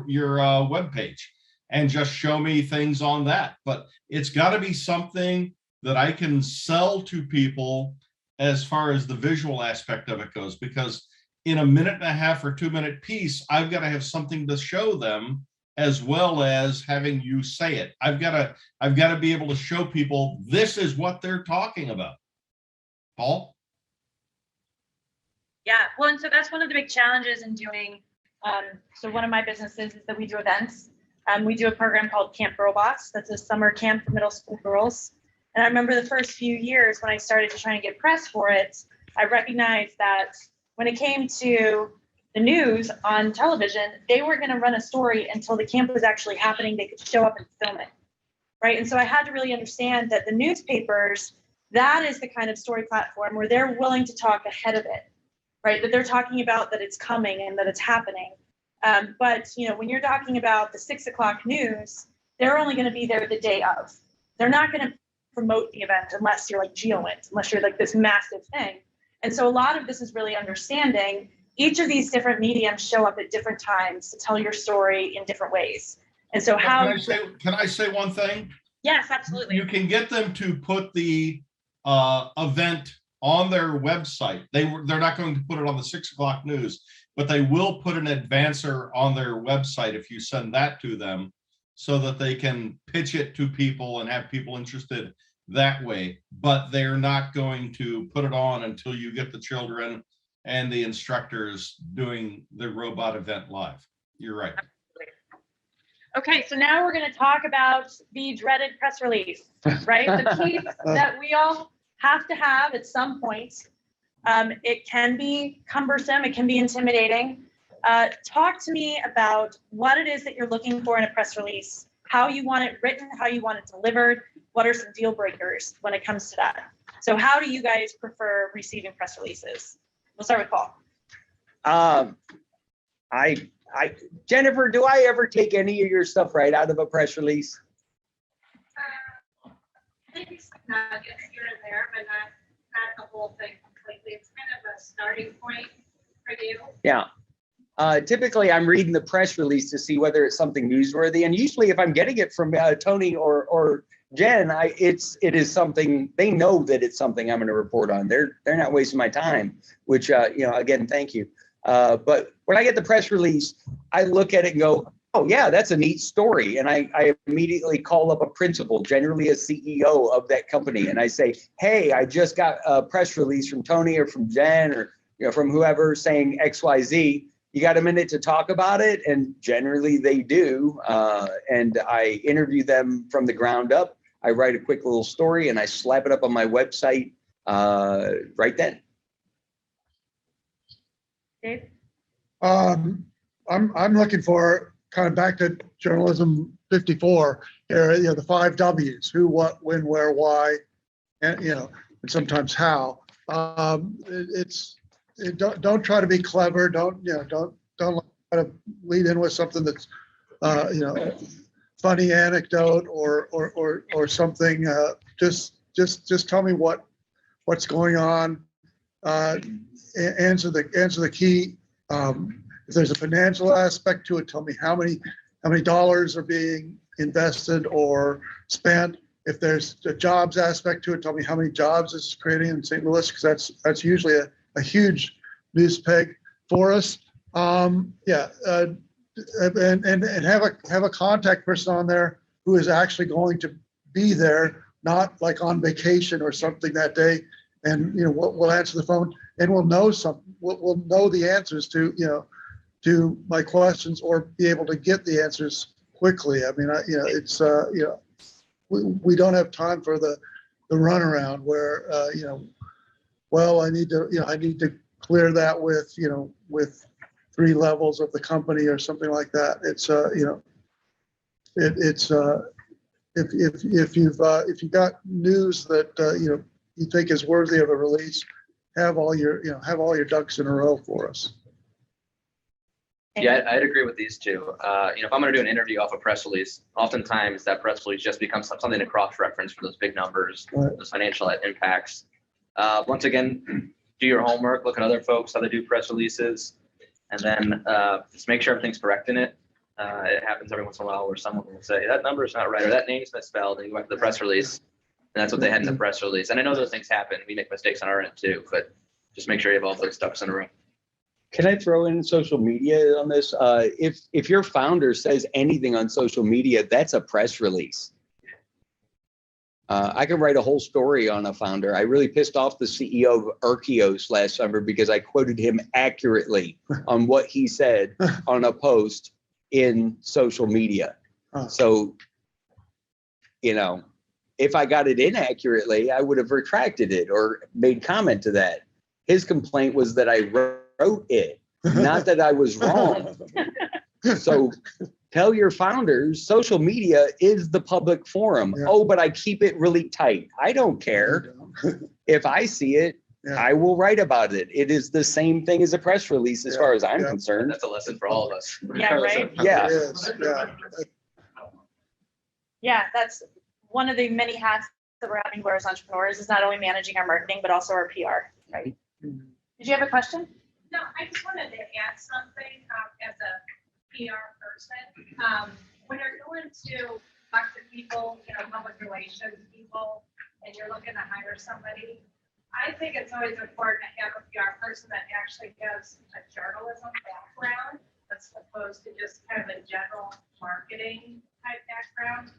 your web page and just show me things on that. But it's got to be something that I can sell to people as far as the visual aspect of it goes, because in a 1.5 or 2 minute piece, I've got to have something to show them as well as having you say it. I've got to be able to show people this is what they're talking about. Paul? Yeah, well, and so that's one of the big challenges in doing. So one of my businesses is that we do events. We do a program called Camp Girl Boss. That's a summer camp for middle school girls. And I remember the first few years when I started to try and get press for it, I recognized that when it came to the news on television, they weren't going to run a story until the camp was actually happening. They could show up and film it, right? And so I had to really understand that the newspapers, that is the kind of story platform where they're willing to talk ahead of it, right? That they're talking about that it's coming and that it's happening. But when you're talking about the 6 o'clock news, they're only going to be there the day of. They're not going to promote the event unless you're like GeoInt, unless you're like this massive thing. And so a lot of this is really understanding each of these different mediums show up at different times to tell your story in different ways. And so how Can I say one thing? Yes, absolutely. You can get them to put the event on their website. They're not going to put it on the 6 o'clock news, but they will put an advancer on their website if you send that to them, so that they can pitch it to people and have people interested that way. But they're not going to put it on until you get the children and the instructors doing the robot event live. You're right. Okay, so now we're going to talk about the dreaded press release, right? The piece that we all have to have at some point. It can be cumbersome, it can be intimidating. Talk to me about what it is that you're looking for in a press release, how you want it written, how you want it delivered, what are some deal breakers when it comes to that. So how do you guys prefer receiving press releases? We'll start with Paul. Jennifer, do I ever take any of your stuff right out of a press release? I think it's nuggets here and there, but not the whole thing completely. It's kind of a starting point for you. Yeah. Typically, I'm reading the press release to see whether it's something newsworthy, and usually, if I'm getting it from Tony or Jen, it is something they know that it's something I'm going to report on. They're not wasting my time, which again, thank you. But when I get the press release, I look at it and go, oh yeah, that's a neat story, and I immediately call up a principal, generally a CEO of that company, and I say, hey, I just got a press release from Tony or from Jen or from whoever saying XYZ. You got a minute to talk about it? And generally they do. And I interview them from the ground up. I write a quick little story and I slap it up on my website right then. Dave? I'm looking for kind of back to journalism 54 here, the 5 W's: who, what, when, where, why, and and sometimes how. Don't try to be clever. Don't try to lead in with something that's funny anecdote or something. Just tell me what's going on. Answer the key. If there's a financial aspect to it, tell me how many dollars are being invested or spent. If there's a jobs aspect to it, tell me how many jobs it's creating in St. Louis, because that's usually a huge news peg for us. And have a contact person on there who is actually going to be there, not like on vacation or something that day. And we'll answer the phone and we'll know we'll know the answers to my questions, or be able to get the answers quickly. I mean, it's we don't have time for the runaround where well, I need to clear that with 3 levels of the company or something like that. It's if you've got news that you think is worthy of a release, have all your ducks in a row for us. Yeah, I'd agree with these two. If I'm going to do an interview off a press release, oftentimes that press release just becomes something to cross-reference for those big numbers, Right. those financial impacts. Once again, do your homework, look at other folks, how they do press releases, and then just make sure everything's correct in it. It happens every once in a while where someone will say, that number is not right, or that name's misspelled, and you go back to the press release, and that's what they had in the press release. And I know those things happen. We make mistakes on our end too, but just make sure you have all those ducks in a row. Can I throw in social media on this? If your founder says anything on social media, that's a press release. I could write a whole story on a founder. I really pissed off the CEO of Archeos last summer because I quoted him accurately on what he said on a post in social media. So, if I got it inaccurately, I would have retracted it or made comment to that. His complaint was that I wrote it, not that I was wrong. So tell your founders, social media is the public forum. Yeah. Oh, but I keep it really tight. I don't care. If I see it, Yeah. I will write about it. It is the same thing as a press release as far as I'm concerned. That's a lesson for all of us. Yeah, right? Yeah. It is, yeah. Yeah, that's one of the many hats that we're having wear as entrepreneurs, is not only managing our marketing, but also our PR, right? Mhm. Did you have a question? No, I just wanted to add something as a PR person. When you're going to talk to people, public relations people, and you're looking to hire somebody, I think it's always important to have a PR person that actually has a journalism background as opposed to just kind of a general marketing type background.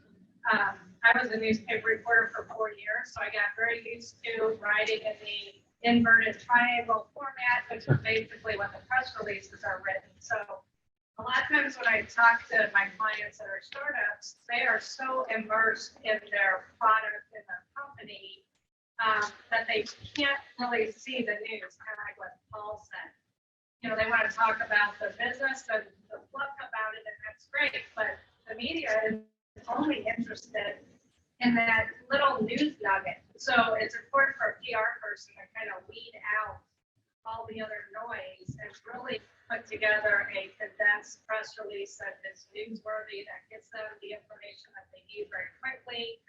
I was a newspaper reporter for 4 years, so I got very used to writing in the inverted triangle format, which is basically what the press releases are written. So a lot of times when I talk to my clients that are startups, they are so immersed in their product and their company that they can't really see the news, kind of like what Paul said. You know, they want to talk about the business and the fluff about it, and that's great, but the media is only interested in that little news nugget. So it's important for a PR person to kind of weed out all the other noise and really put together a condensed press release that is newsworthy, that gets them the information that they need very quickly.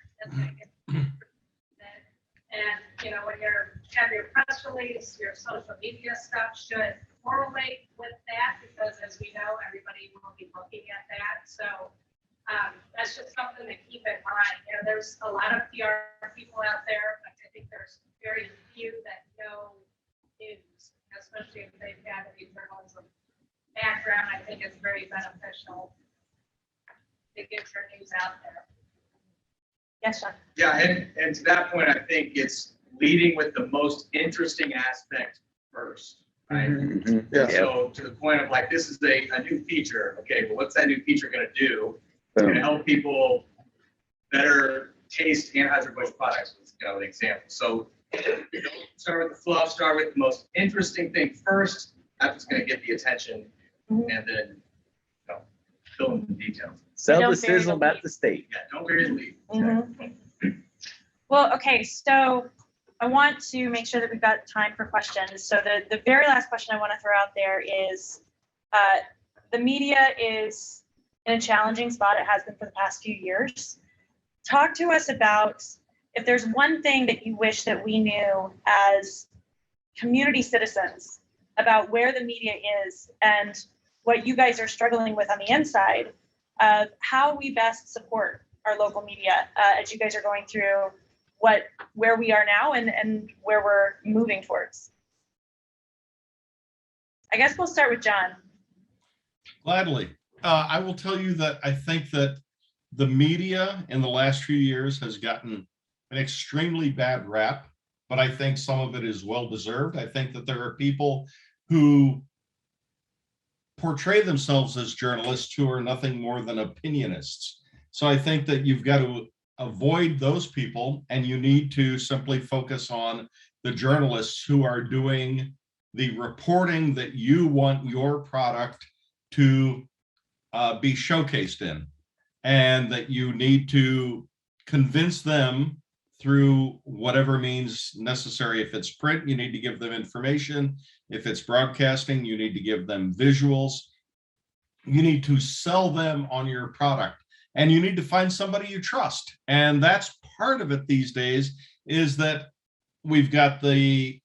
And, you know, when you're have your press release, your social media stuff should correlate with that, because as we know, everybody will be looking at that. So that's just something to keep in mind. You know, there's a lot of PR people out there, but I think there's very few that know news, especially if they've had a journalism background. I think it's very beneficial to get your news out there. Yes, Sean. Yeah, and to that point, I think it's leading with the most interesting aspect first, right? Yeah. So to the point of like, this is a new feature. Okay, well, what's that new feature going to do? It's going to help people better taste Anheuser-Busch products, you know, an example. So don't start with the fluff, start with the most interesting thing first. That's going to get the attention, and then fill in the details. Sell Don't the bury the sizzle, not lead. the steak. Yeah, don't bury the lead. Mhm. Well, okay, so I want to make sure that we've got time for questions. So the very last question I want to throw out there is, the media is in a challenging spot. It has been for the past few years. Talk to us about if there's one thing that you wish that we knew as community citizens about where the media is and what you guys are struggling with on the inside of how we best support our local media as you guys are going through where we are now and where we're moving towards. I guess we'll start with John. Gladly. I will tell you that I think that the media in the last few years has gotten an extremely bad rap, but I think some of it is well-deserved. I think that there are people who portray themselves as journalists who are nothing more than opinionists. So I think that you've got to avoid those people, and you need to simply focus on the journalists who are doing the reporting that you want your product to be showcased in, and that you need to convince them through whatever means necessary. If it's print, you need to give them information. If it's broadcasting, you need to give them visuals. You need to sell them on your product, and you need to find somebody you trust. And that's part of it these days, is that we've got the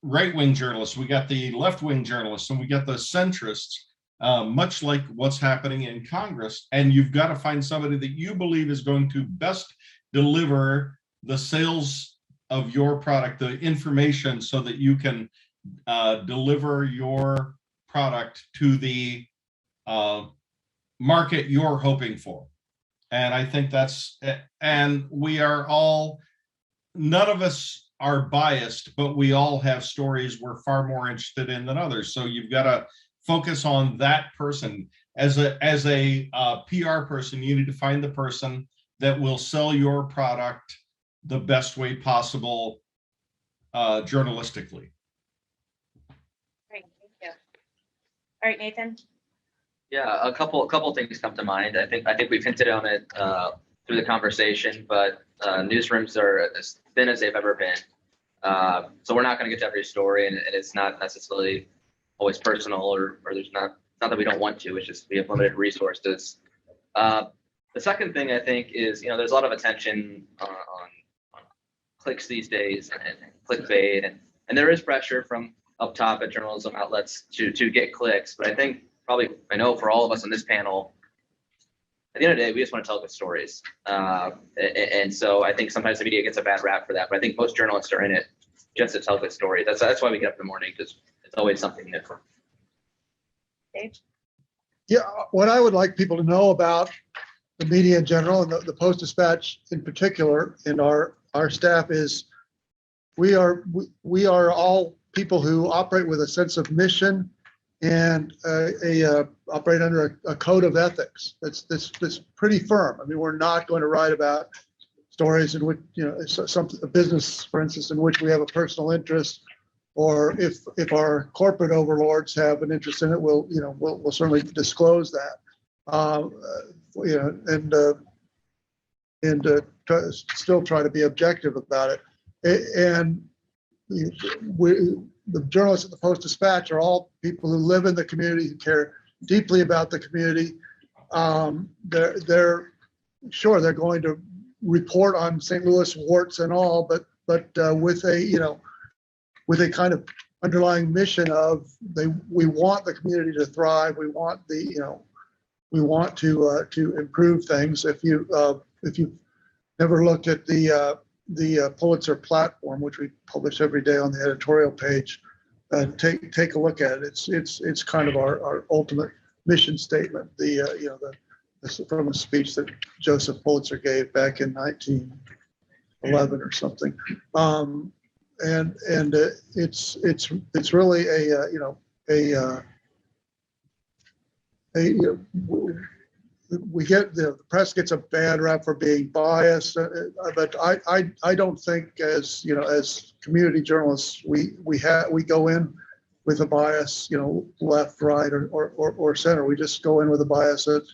right-wing journalists, we got the left-wing journalists, and we got the centrists, much like what's happening in Congress. And you've got to find somebody that you believe is going to best deliver the sales of your product, the information, so that you can deliver your product to the market you're hoping for. And I think that's, and we are all, none of us are biased, but we all have stories we're far more interested in than others. So you've got to focus on that person. As a PR person, you need to find the person that will sell your product the best way possible, journalistically. Great, thank you. All right, Nathan. Yeah, a couple things come to mind. I think we've hinted on it through the conversation, but newsrooms are as thin as they've ever been. So we're not going to get to every story, and it's not necessarily always personal, or there's not that we don't want to. It's just we have limited resources. The second thing I think is, there's a lot of attention on clicks these days and clickbait, and there is pressure from up top at journalism outlets to get clicks. But I know for all of us on this panel, at the end of the day, we just want to tell good stories. And so I think sometimes the media gets a bad rap for that, but I think most journalists are in it just to tell good story. That's why we get up in the morning, because it's always something new. Yeah, what I would like people to know about the media in general and the Post-Dispatch in particular, and our staff is we are all people who operate with a sense of mission and operate under a code of ethics that's pretty firm. I mean, we're not going to write about stories in which, a business, for instance, in which we have a personal interest, or if our corporate overlords have an interest in it, we'll certainly disclose that. Still try to be objective about it. And the journalists at the Post-Dispatch are all people who live in the community, who care deeply about the community. They're sure they're going to report on St. Louis warts and all, but with a kind of underlying mission of we want the community to thrive. We want we want to improve things. If you never looked at the Pulitzer platform, which we publish every day on the editorial page, take a look at it. It's kind of our ultimate mission statement. From a speech that Joseph Pulitzer gave back in 1911 or something. It's really we get the press gets a bad rap for being biased, but I don't think as community journalists we go in with a bias, left, right, or center. We just go in with a bias that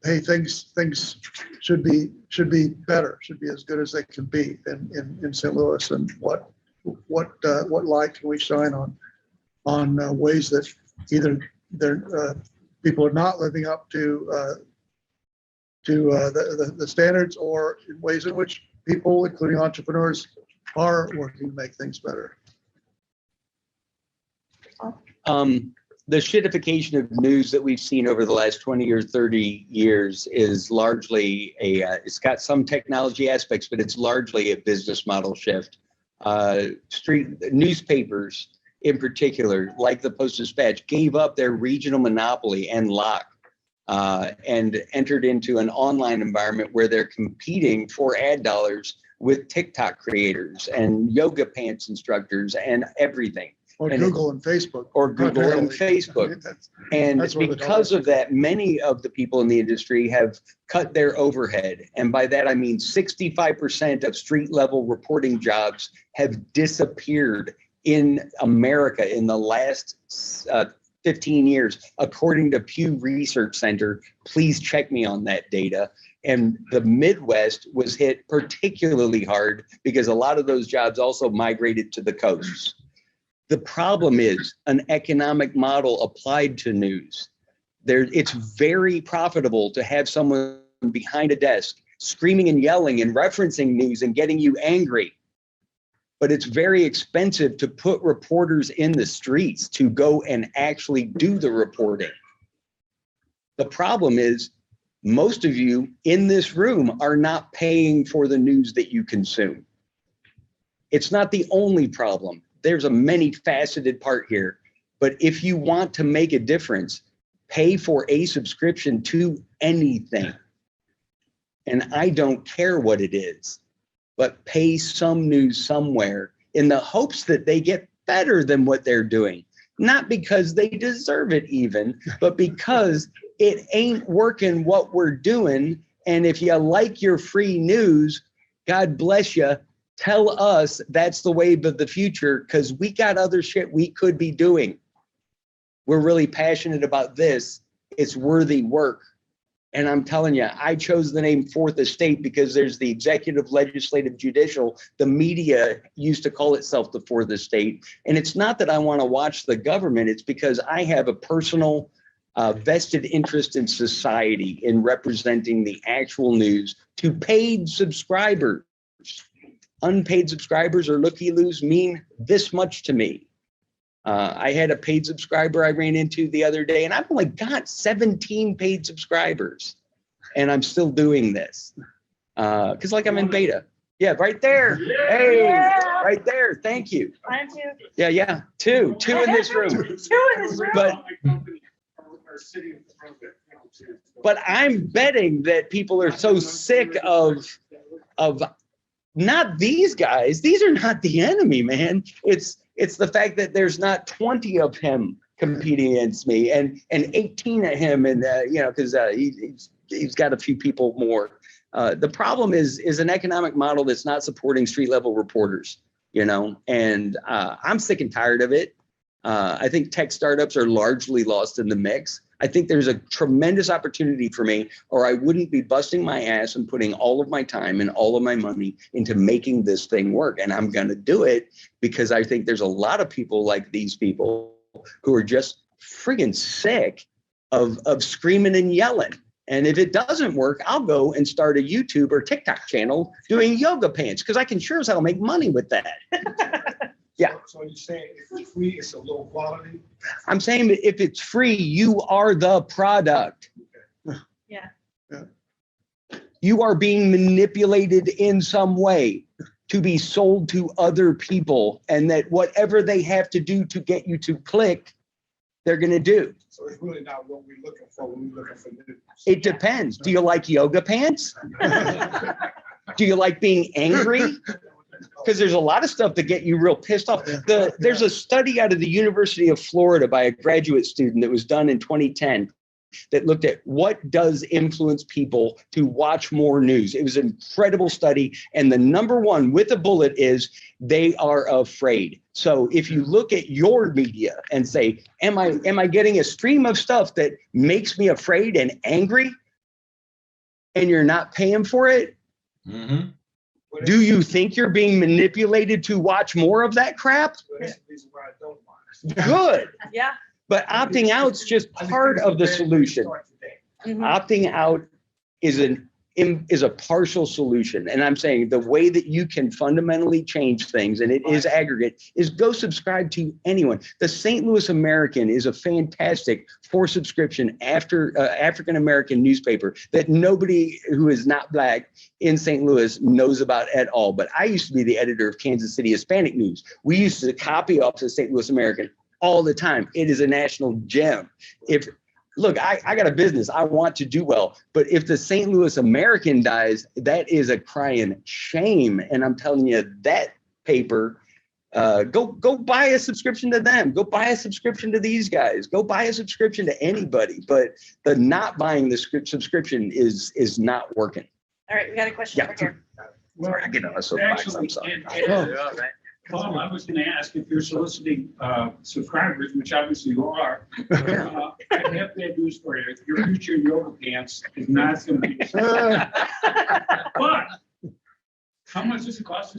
hey, things should be better, should be as good as they can be in St. Louis, and what light can we shine on ways that either people are not living up to the standards, or in ways in which people, including entrepreneurs, are working to make things better. The shitification of news that we've seen over the last 20 or 30 years is largely it's got some technology aspects, but it's largely a business model shift. Street newspapers in particular, like the Post-Dispatch, gave up their regional monopoly and lock and entered into an online environment where they're competing for ad dollars with TikTok creators and yoga pants instructors and everything. Or Google and Facebook. Or Google and Facebook. And because of that, many of the people in the industry have cut their overhead. And by that, I mean 65% of street level reporting jobs have disappeared in America in the last 15 years, according to Pew Research Center. Please check me on that data. And the Midwest was hit particularly hard because a lot of those jobs also migrated to the coasts. The problem is an economic model applied to news. It's very profitable to have someone behind a desk screaming and yelling and referencing news and getting you angry. But it's very expensive to put reporters in the streets to go and actually do the reporting. The problem is most of you in this room are not paying for the news that you consume. It's not the only problem. There's a many faceted part here, but if you want to make a difference, pay for a subscription to anything. And I don't care what it is, but pay some news somewhere in the hopes that they get better than what they're doing. Not because they deserve it even, but because it ain't working what we're doing. And if you like your free news, God bless you. Tell us that's the wave of the future, because we got other shit we could be doing. We're really passionate about this. It's worthy work. And I'm telling you, I chose the name Fourth Estate because there's the executive, legislative, judicial. The media used to call itself the Fourth Estate. And it's not that I want to watch the government. It's because I have a personal vested interest in society in representing the actual news to paid subscribers. Unpaid subscribers or looky-loos mean this much to me. I had a paid subscriber I ran into the other day, and I've only got 17 paid subscribers, and I'm still doing this because, I'm in beta. Yeah, right there. Hey, right there. Thank you. Mine too. Yeah. Two in this room. Two in this room. But I'm betting that people are so sick of not these guys. These are not the enemy, man. It's the fact that there's not 20 of him competing against me and 18 of him, and because he's got a few people more. The problem is an economic model that's not supporting street level reporters, and I'm sick and tired of it. I think tech startups are largely lost in the mix. I think there's a tremendous opportunity for me, or I wouldn't be busting my ass and putting all of my time and all of my money into making this thing work. And I'm going to do it because I think there's a lot of people like these people who are just friggin' sick of screaming and yelling. And if it doesn't work, I'll go and start a YouTube or TikTok channel doing yoga pants because I can sure as hell make money with that. Yeah. So you're saying if it's free, it's a low quality? I'm saying that if it's free, you are the product. Yeah. You are being manipulated in some way to be sold to other people, and that whatever they have to do to get you to click, they're going to do. So it's really not what we're looking for when we're looking for news. It depends. Do you like yoga pants? Do you like being angry? Because there's a lot of stuff that get you real pissed off. There's a study out of the University of Florida by a graduate student that was done in 2010 that looked at what does influence people to watch more news. It was an incredible study. And the number one with a bullet is they are afraid. So if you look at your media and say, am I getting a stream of stuff that makes me afraid and angry, and you're not paying for it? Mm-hmm. Do you think you're being manipulated to watch more of that crap? That's the reason why I don't watch. Good. Yeah. But opting out's just part of the solution. Mhm. Opting out is a partial solution. And I'm saying the way that you can fundamentally change things, and it is aggregate, is go subscribe to anyone. The St. Louis American is a fantastic for subscription African-American newspaper that nobody who is not Black in St. Louis knows about at all. But I used to be the editor of Kansas City Hispanic News. We used to copy off the St. Louis American all the time. It is a national gem. Look, I got a business. I want to do well. But if the St. Louis American dies, that is a crying shame. And I'm telling you, that paper, go buy a subscription to them. Go buy a subscription to these guys. Go buy a subscription to anybody. But the not buying the subscription is not working. All right, we got a question over here. Sorry, I get on a soapbox. I'm sorry. Paul, I was going to ask if you're soliciting subscribers, which obviously you are. I have bad news for you. Your future yoga pants is not going to be. But how much does it cost to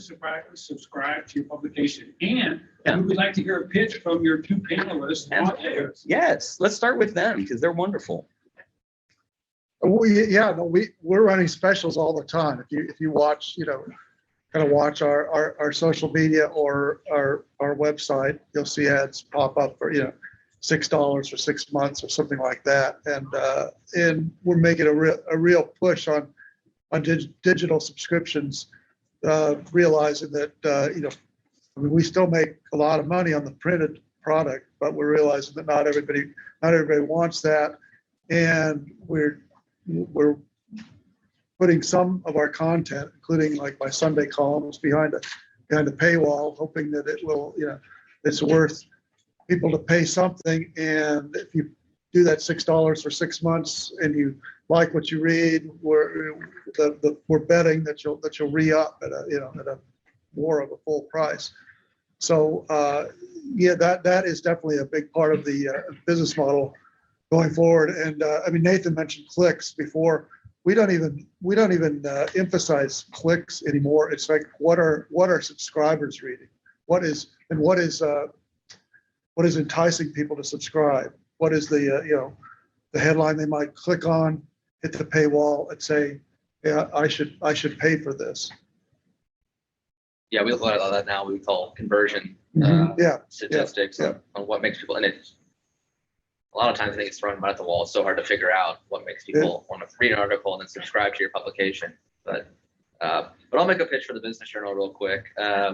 subscribe to your publication? And we would like to hear a pitch from your two panelists. Yes, let's start with them because they're wonderful. We're running specials all the time. If you watch, kind of watch our social media or our website, you'll see ads pop up for $6 for 6 months or something like that. And we're making a real push on digital subscriptions, realizing that we still make a lot of money on the printed product, but we're realizing that not everybody wants that, and we're putting some of our content, including like my Sunday columns, behind a paywall, hoping that it will, it's worth people to pay something. And if you do that $6 for 6 months and you like what you read, we're betting that you'll re-up at a more of a full price. So that is definitely a big part of the business model going forward. And Nathan mentioned clicks before. We don't even emphasize clicks anymore. It's like what are subscribers reading? What is enticing people to subscribe? What is the headline they might click on, hit the paywall, and say, yeah, I should pay for this. Yeah, we look at all that now. We call conversion statistics on what makes people, and it's a lot of times I think it's thrown right at the wall. It's so hard to figure out what makes people want to read an article and then subscribe to your publication. But But I'll make a pitch for the Business Journal real quick.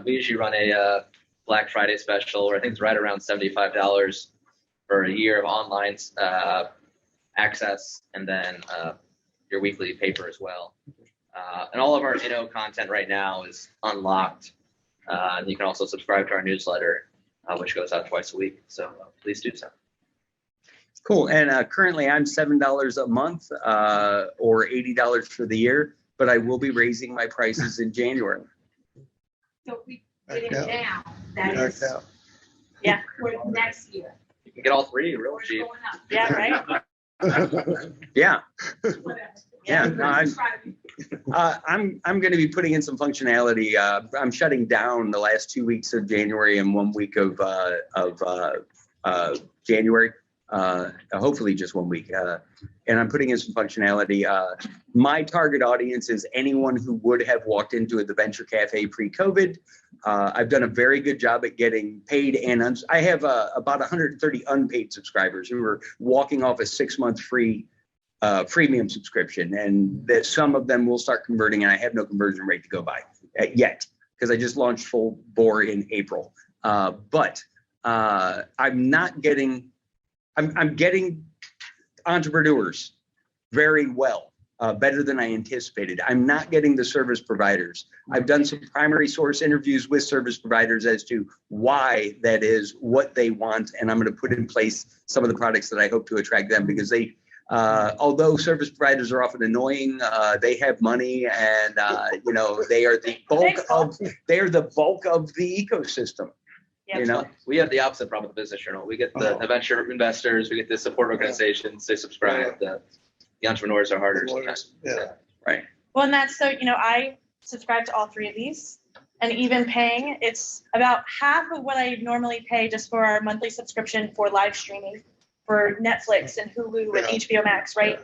We usually run a Black Friday special where I think it's right around $75 for a year of online access, and then your weekly paper as well. And all of our content right now is unlocked. And you can also subscribe to our newsletter, which goes out twice a week. So please do so. Cool. And currently I'm $7 a month or $80 for the year, but I will be raising my prices in January. So if we get it Yeah. now, that Yeah, is yeah. for next year. You can get all three real We're cheap. going up. Yeah, right? Yeah. Whatever. Yeah, no, I'm going to be putting in some functionality. I'm shutting down the last 2 weeks of January and 1 week of January. Hopefully just 1 week. And I'm putting in some functionality. My target audience is anyone who would have walked into the Venture Cafe pre-COVID. I've done a very good job at getting paid, and I have about 130 unpaid subscribers who are walking off a 6-month free freemium subscription, and that some of them will start converting, and I have no conversion rate to go by yet because I just launched full bore in April. But I'm not getting, I'm getting entrepreneurs very well, better than I anticipated. I'm not getting the service providers. I've done some primary source interviews with service providers as to why that is, what they want, and I'm going to put in place some of the products that I hope to attract them, because they, although service providers are often annoying, they have money, and they are the bulk of the ecosystem. Yeah. We have the opposite problem with the Business Journal. We get the venture investors, we get the support organizations, they subscribe. The entrepreneurs are harder sometimes. Yeah. Right. Well, and that's so, I subscribe to all three of these, and even paying, it's about half of what I normally pay just for our monthly subscription for live streaming for Netflix and Hulu and HBO Max, right?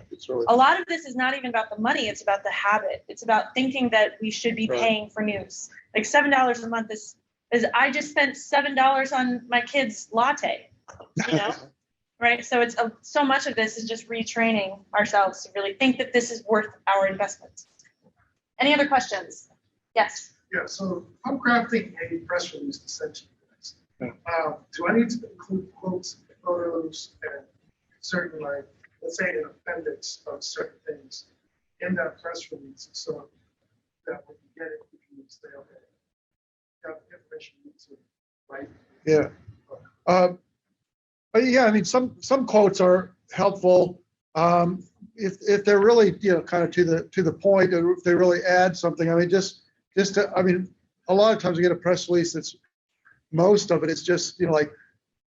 A lot of this is not even about the money, it's about the habit. It's about thinking that we should be paying for news. Like $7 a month is I just spent $7 on my kid's latte, right? So it's so much of this is just retraining ourselves to really think that this is worth our investment. Any other questions? Yes. Yeah, so I'm crafting a press release to send to you guys. Do I need to include quotes, photos, and certain, like, let's say an appendix of certain things in that press release, so that when you get it, you can say, okay, got the information you need to, right? Yeah. Yeah, I mean, some quotes are helpful if they're really, kind of to the point, or if they really add something. I mean, a lot of times we get a press release that's, most of it is just, like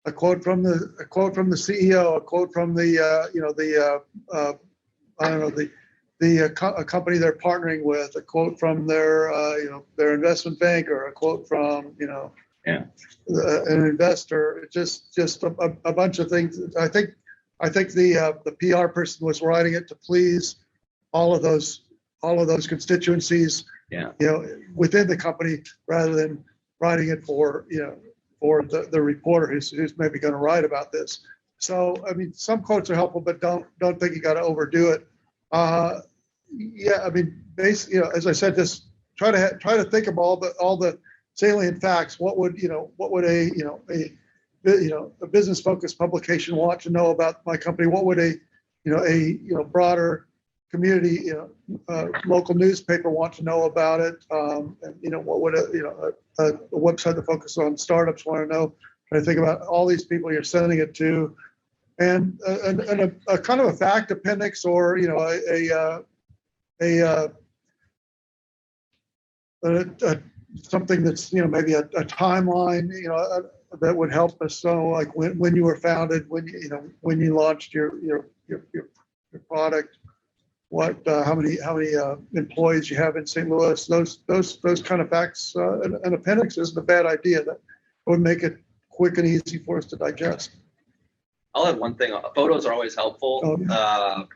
a quote from the CEO, a quote from a company they're partnering with, a quote from their investment banker, a quote from, an investor. Just a bunch of things. I think the PR person was writing it to please all of those constituencies, within the company, rather than writing it for the reporter who's maybe going to write about this. So, I mean, some quotes are helpful, but don't think you got to overdo it. Yeah, I mean, basically, as I said, just try to think of all the salient facts. What would a business focused publication want to know about my company? What would a broader community, local newspaper want to know about it? And what would a website that focuses on startups want to know? Try to think about all these people you're sending it to, and a kind of a fact appendix, or something that's maybe a timeline that would help us. So, like when you were founded, when you launched your product, how many employees you have in St. Louis, those kind of facts. An appendix isn't a bad idea. That would make it quick and easy for us to digest. I'll add one thing. Photos are always helpful,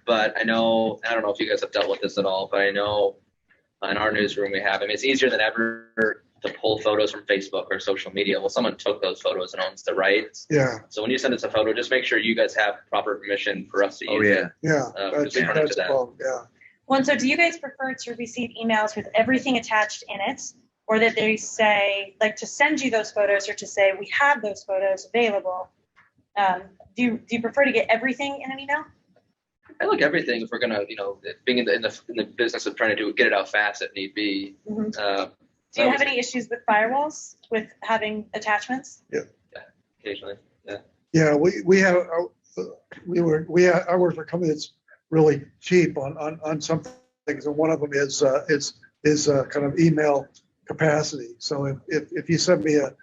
but I don't know if you guys have dealt with this at all, but I know in our newsroom we have. I mean, it's easier than ever to pull photos from Facebook or social media. Well, someone took those photos and owns the rights. Yeah. So when you send us a photo, just make sure you guys have proper permission for us to use it. Yeah. Because we run into that. Yeah. Well, so do you guys prefer to receive emails with everything attached in it, or that they say, like, to send you those photos, or to say, we have those photos available? Do you prefer to get everything in an email? I like everything if we're gonna, being in the business of trying to get it out fast if need be. Mhm. Uh, Do you have any issues with firewalls, with having attachments? Occasionally, Yeah, we have, I work for a company that's really cheap on some things, and one of them is kind of email capacity. So if you send me a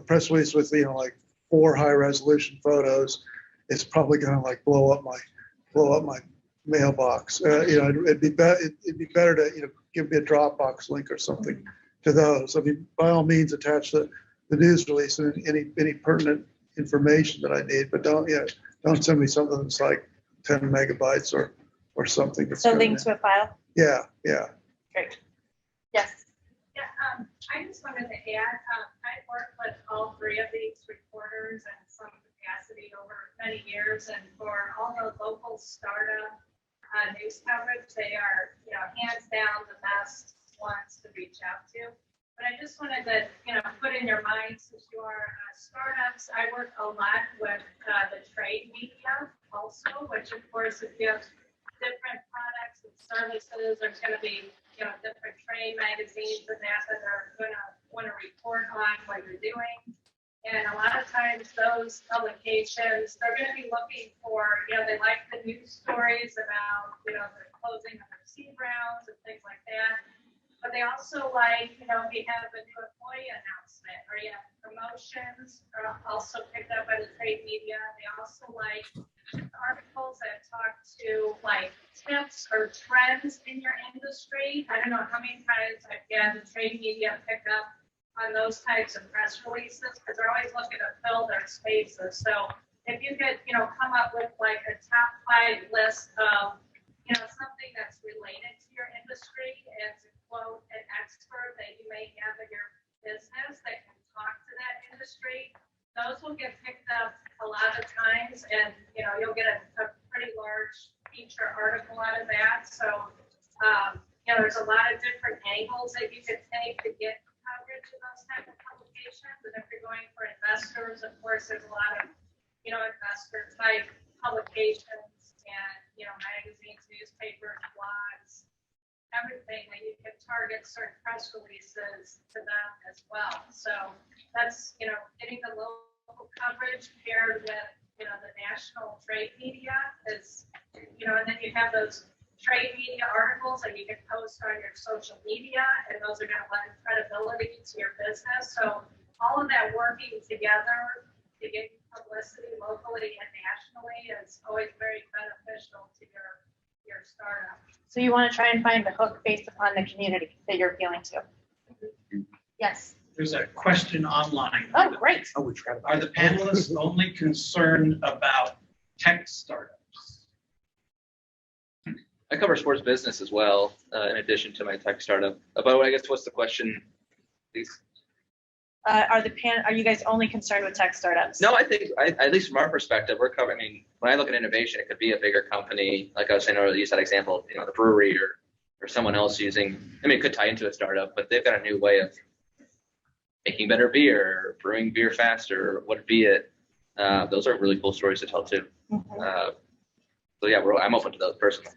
press release with, like 4 high resolution photos, it's probably gonna like blow up my mailbox. It'd be better to, give me a Dropbox link or something to those. I mean, by all means, attach the news release and any pertinent information that I need, but don't send me something that's like 10 megabytes or something. That's So gonna- link to a file? Yeah. Great. Yes. Yeah, I just wanted to add, I've worked with all 3 of these reporters and some capacity over many years, and for all the local startup news coverage, they are, hands down the best ones to reach out to. But I just wanted to, put in your mind, since you are startups, I work a lot with the trade media also, which of course, if you have different products and services, there's going to be, different trade magazines and that are going to want to report on what you're doing. And a lot of times those publications, they're going to be looking for, they like the news stories about, the closing of their seed rounds and things like that. But they also like, we have a new employee announcement, or you have promotions are also picked up by the trade media. They also like articles that talk to like tips or trends in your industry. I don't know how many times I've had the trade media pick up on those types of press releases, because they're always looking to fill their spaces. So if you could, come up with like a top 5 list of, something that's related to your industry, and to quote an expert that you may have in your business that can talk to that industry, those will get picked up a lot of times, and you'll get a pretty large feature article out of that. So there's a lot of different angles that you could take to get coverage of those type of publications. And if you're going for investors, of course, there's a lot of investor type publications and magazines, newspapers, blogs, everything that you can target certain press releases to them as well. So that's getting the local coverage paired with the national trade media is and then you have those trade media articles that you can post on your social media, and those are going to lend credibility to your business. So all of that working together to get publicity locally and nationally is always very beneficial to your startup. So you want to try and find the hook based upon the community that you're appealing to? Yes. There's a question online. Oh, great. Are the panelists only concerned about tech startups? I cover sports business as well, in addition to my tech startup. But I guess what's the question, please? Are you guys only concerned with tech startups? No, I think at least from our perspective, we're covering. I mean, when I look at innovation, it could be a bigger company, like I was saying earlier. You said example, the brewery or someone else using. I mean, it could tie into a startup, but they've got a new way of making better beer, brewing beer faster, what be it. Those are really cool stories to tell too. Mhm. So yeah, I'm open to those personally.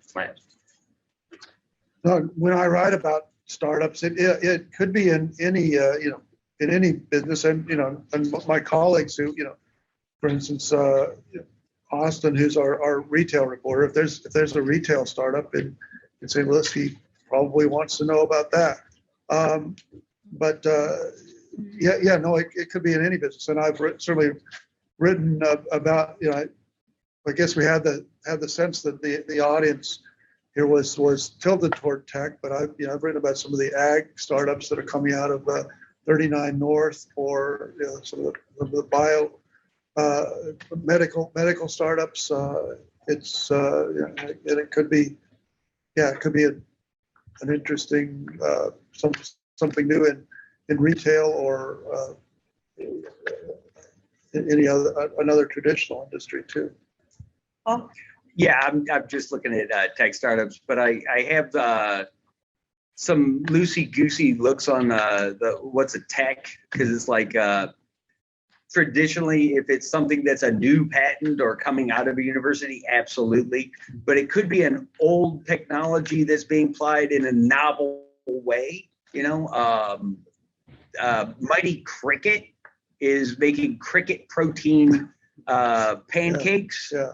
No, when I write about startups, it could be in any in any business, and and my colleagues who for instance Austin, who's our retail reporter, if there's a retail startup in St. Louis, he probably wants to know about that. But it could be in any business, and I've certainly written about I guess we had the sense that the audience here was tilted toward tech, but I've written about some of the ag startups that are coming out of 39 North, or some of the bio medical startups. It's and it could be an interesting something new in retail or another traditional industry too. Well, Yeah, I'm just looking at tech startups, but I have some loosey goosey looks on the what's a tech, because it's like traditionally, if it's something that's a new patent or coming out of a university, absolutely. But it could be an old technology that's being applied in a novel way. Mighty Cricket is making cricket protein pancakes. Yeah.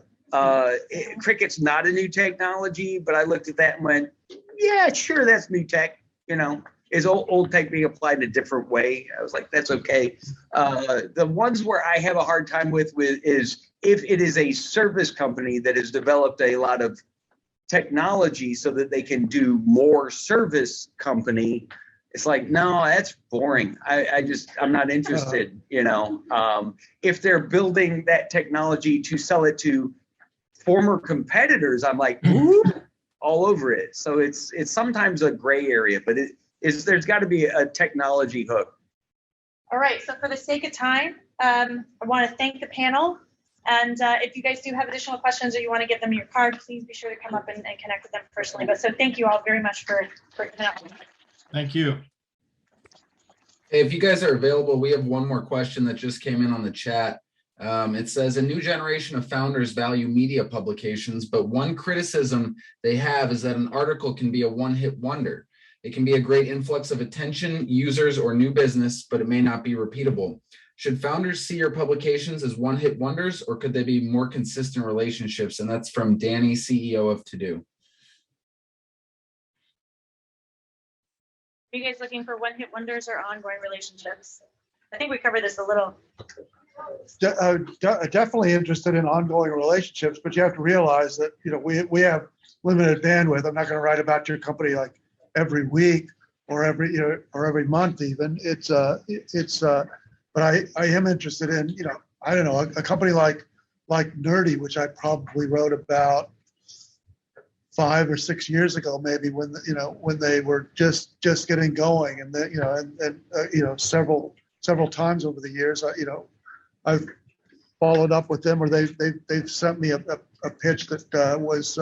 Cricket's not a new technology, but I looked at that and went, yeah, sure, that's new tech. Is old tech being applied in a different way? I was like, that's okay. The ones where I have a hard time with is if it is a service company that has developed a lot of technology so that they can do more service company. It's like, no, that's boring. I'm not interested. If they're building that technology to sell it to former competitors, I'm like, ooh, all over it. So it's sometimes a gray area, but there's got to be a technology hook. All right, so for the sake of time, I want to thank the panel. And if you guys do have additional questions or you want to give them your card, please be sure to come up and connect with them personally. But so thank you all very much for coming up. Thank you. If you guys are available, we have one more question that just came in on the chat. It says, a new generation of founders value media publications, but one criticism they have is that an article can be a one-hit wonder. It can be a great influx of attention, users, or new business, but it may not be repeatable. Should founders see your publications as one-hit wonders, or could they be more consistent relationships? And that's from Danny, CEO of To Do. Are you guys looking for one-hit wonders or ongoing relationships? I think we covered this a little. Definitely interested in ongoing relationships, but you have to realize that we have limited bandwidth. I'm not going to write about your company like every week or every month even. But I am interested in I don't know, a company like Nerdy, which I probably wrote about 5 or 6 years ago, maybe when they were just getting going, and several times over the years, I've followed up with them, or they've sent me a pitch that was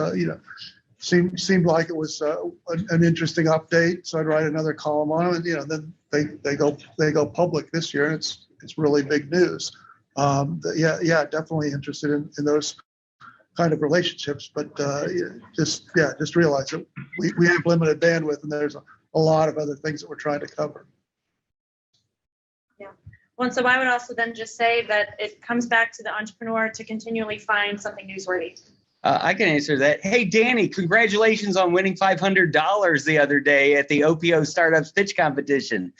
seemed like it was an interesting update. So I'd write another column on it, and then they go public this year, and it's really big news. Definitely interested in those kind of relationships, but just realize that we have limited bandwidth, and there's a lot of other things that we're trying to cover. Yeah. Well, and so I would also then just say that it comes back to the entrepreneur to continually find something newsworthy. I can answer that. Hey, Danny, congratulations on winning $500 the other day at the OPO Startups Pitch Competition.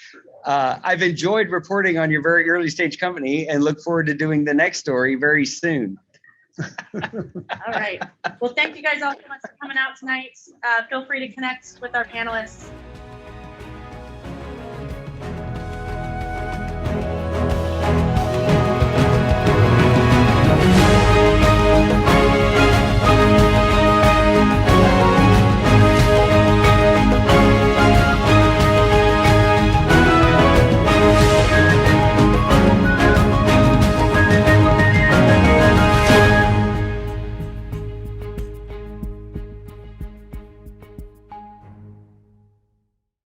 I've enjoyed reporting on your very early stage company and look forward to doing the next story very soon. All right. Well, thank you guys all so much for coming out tonight. Feel free to connect with our panelists.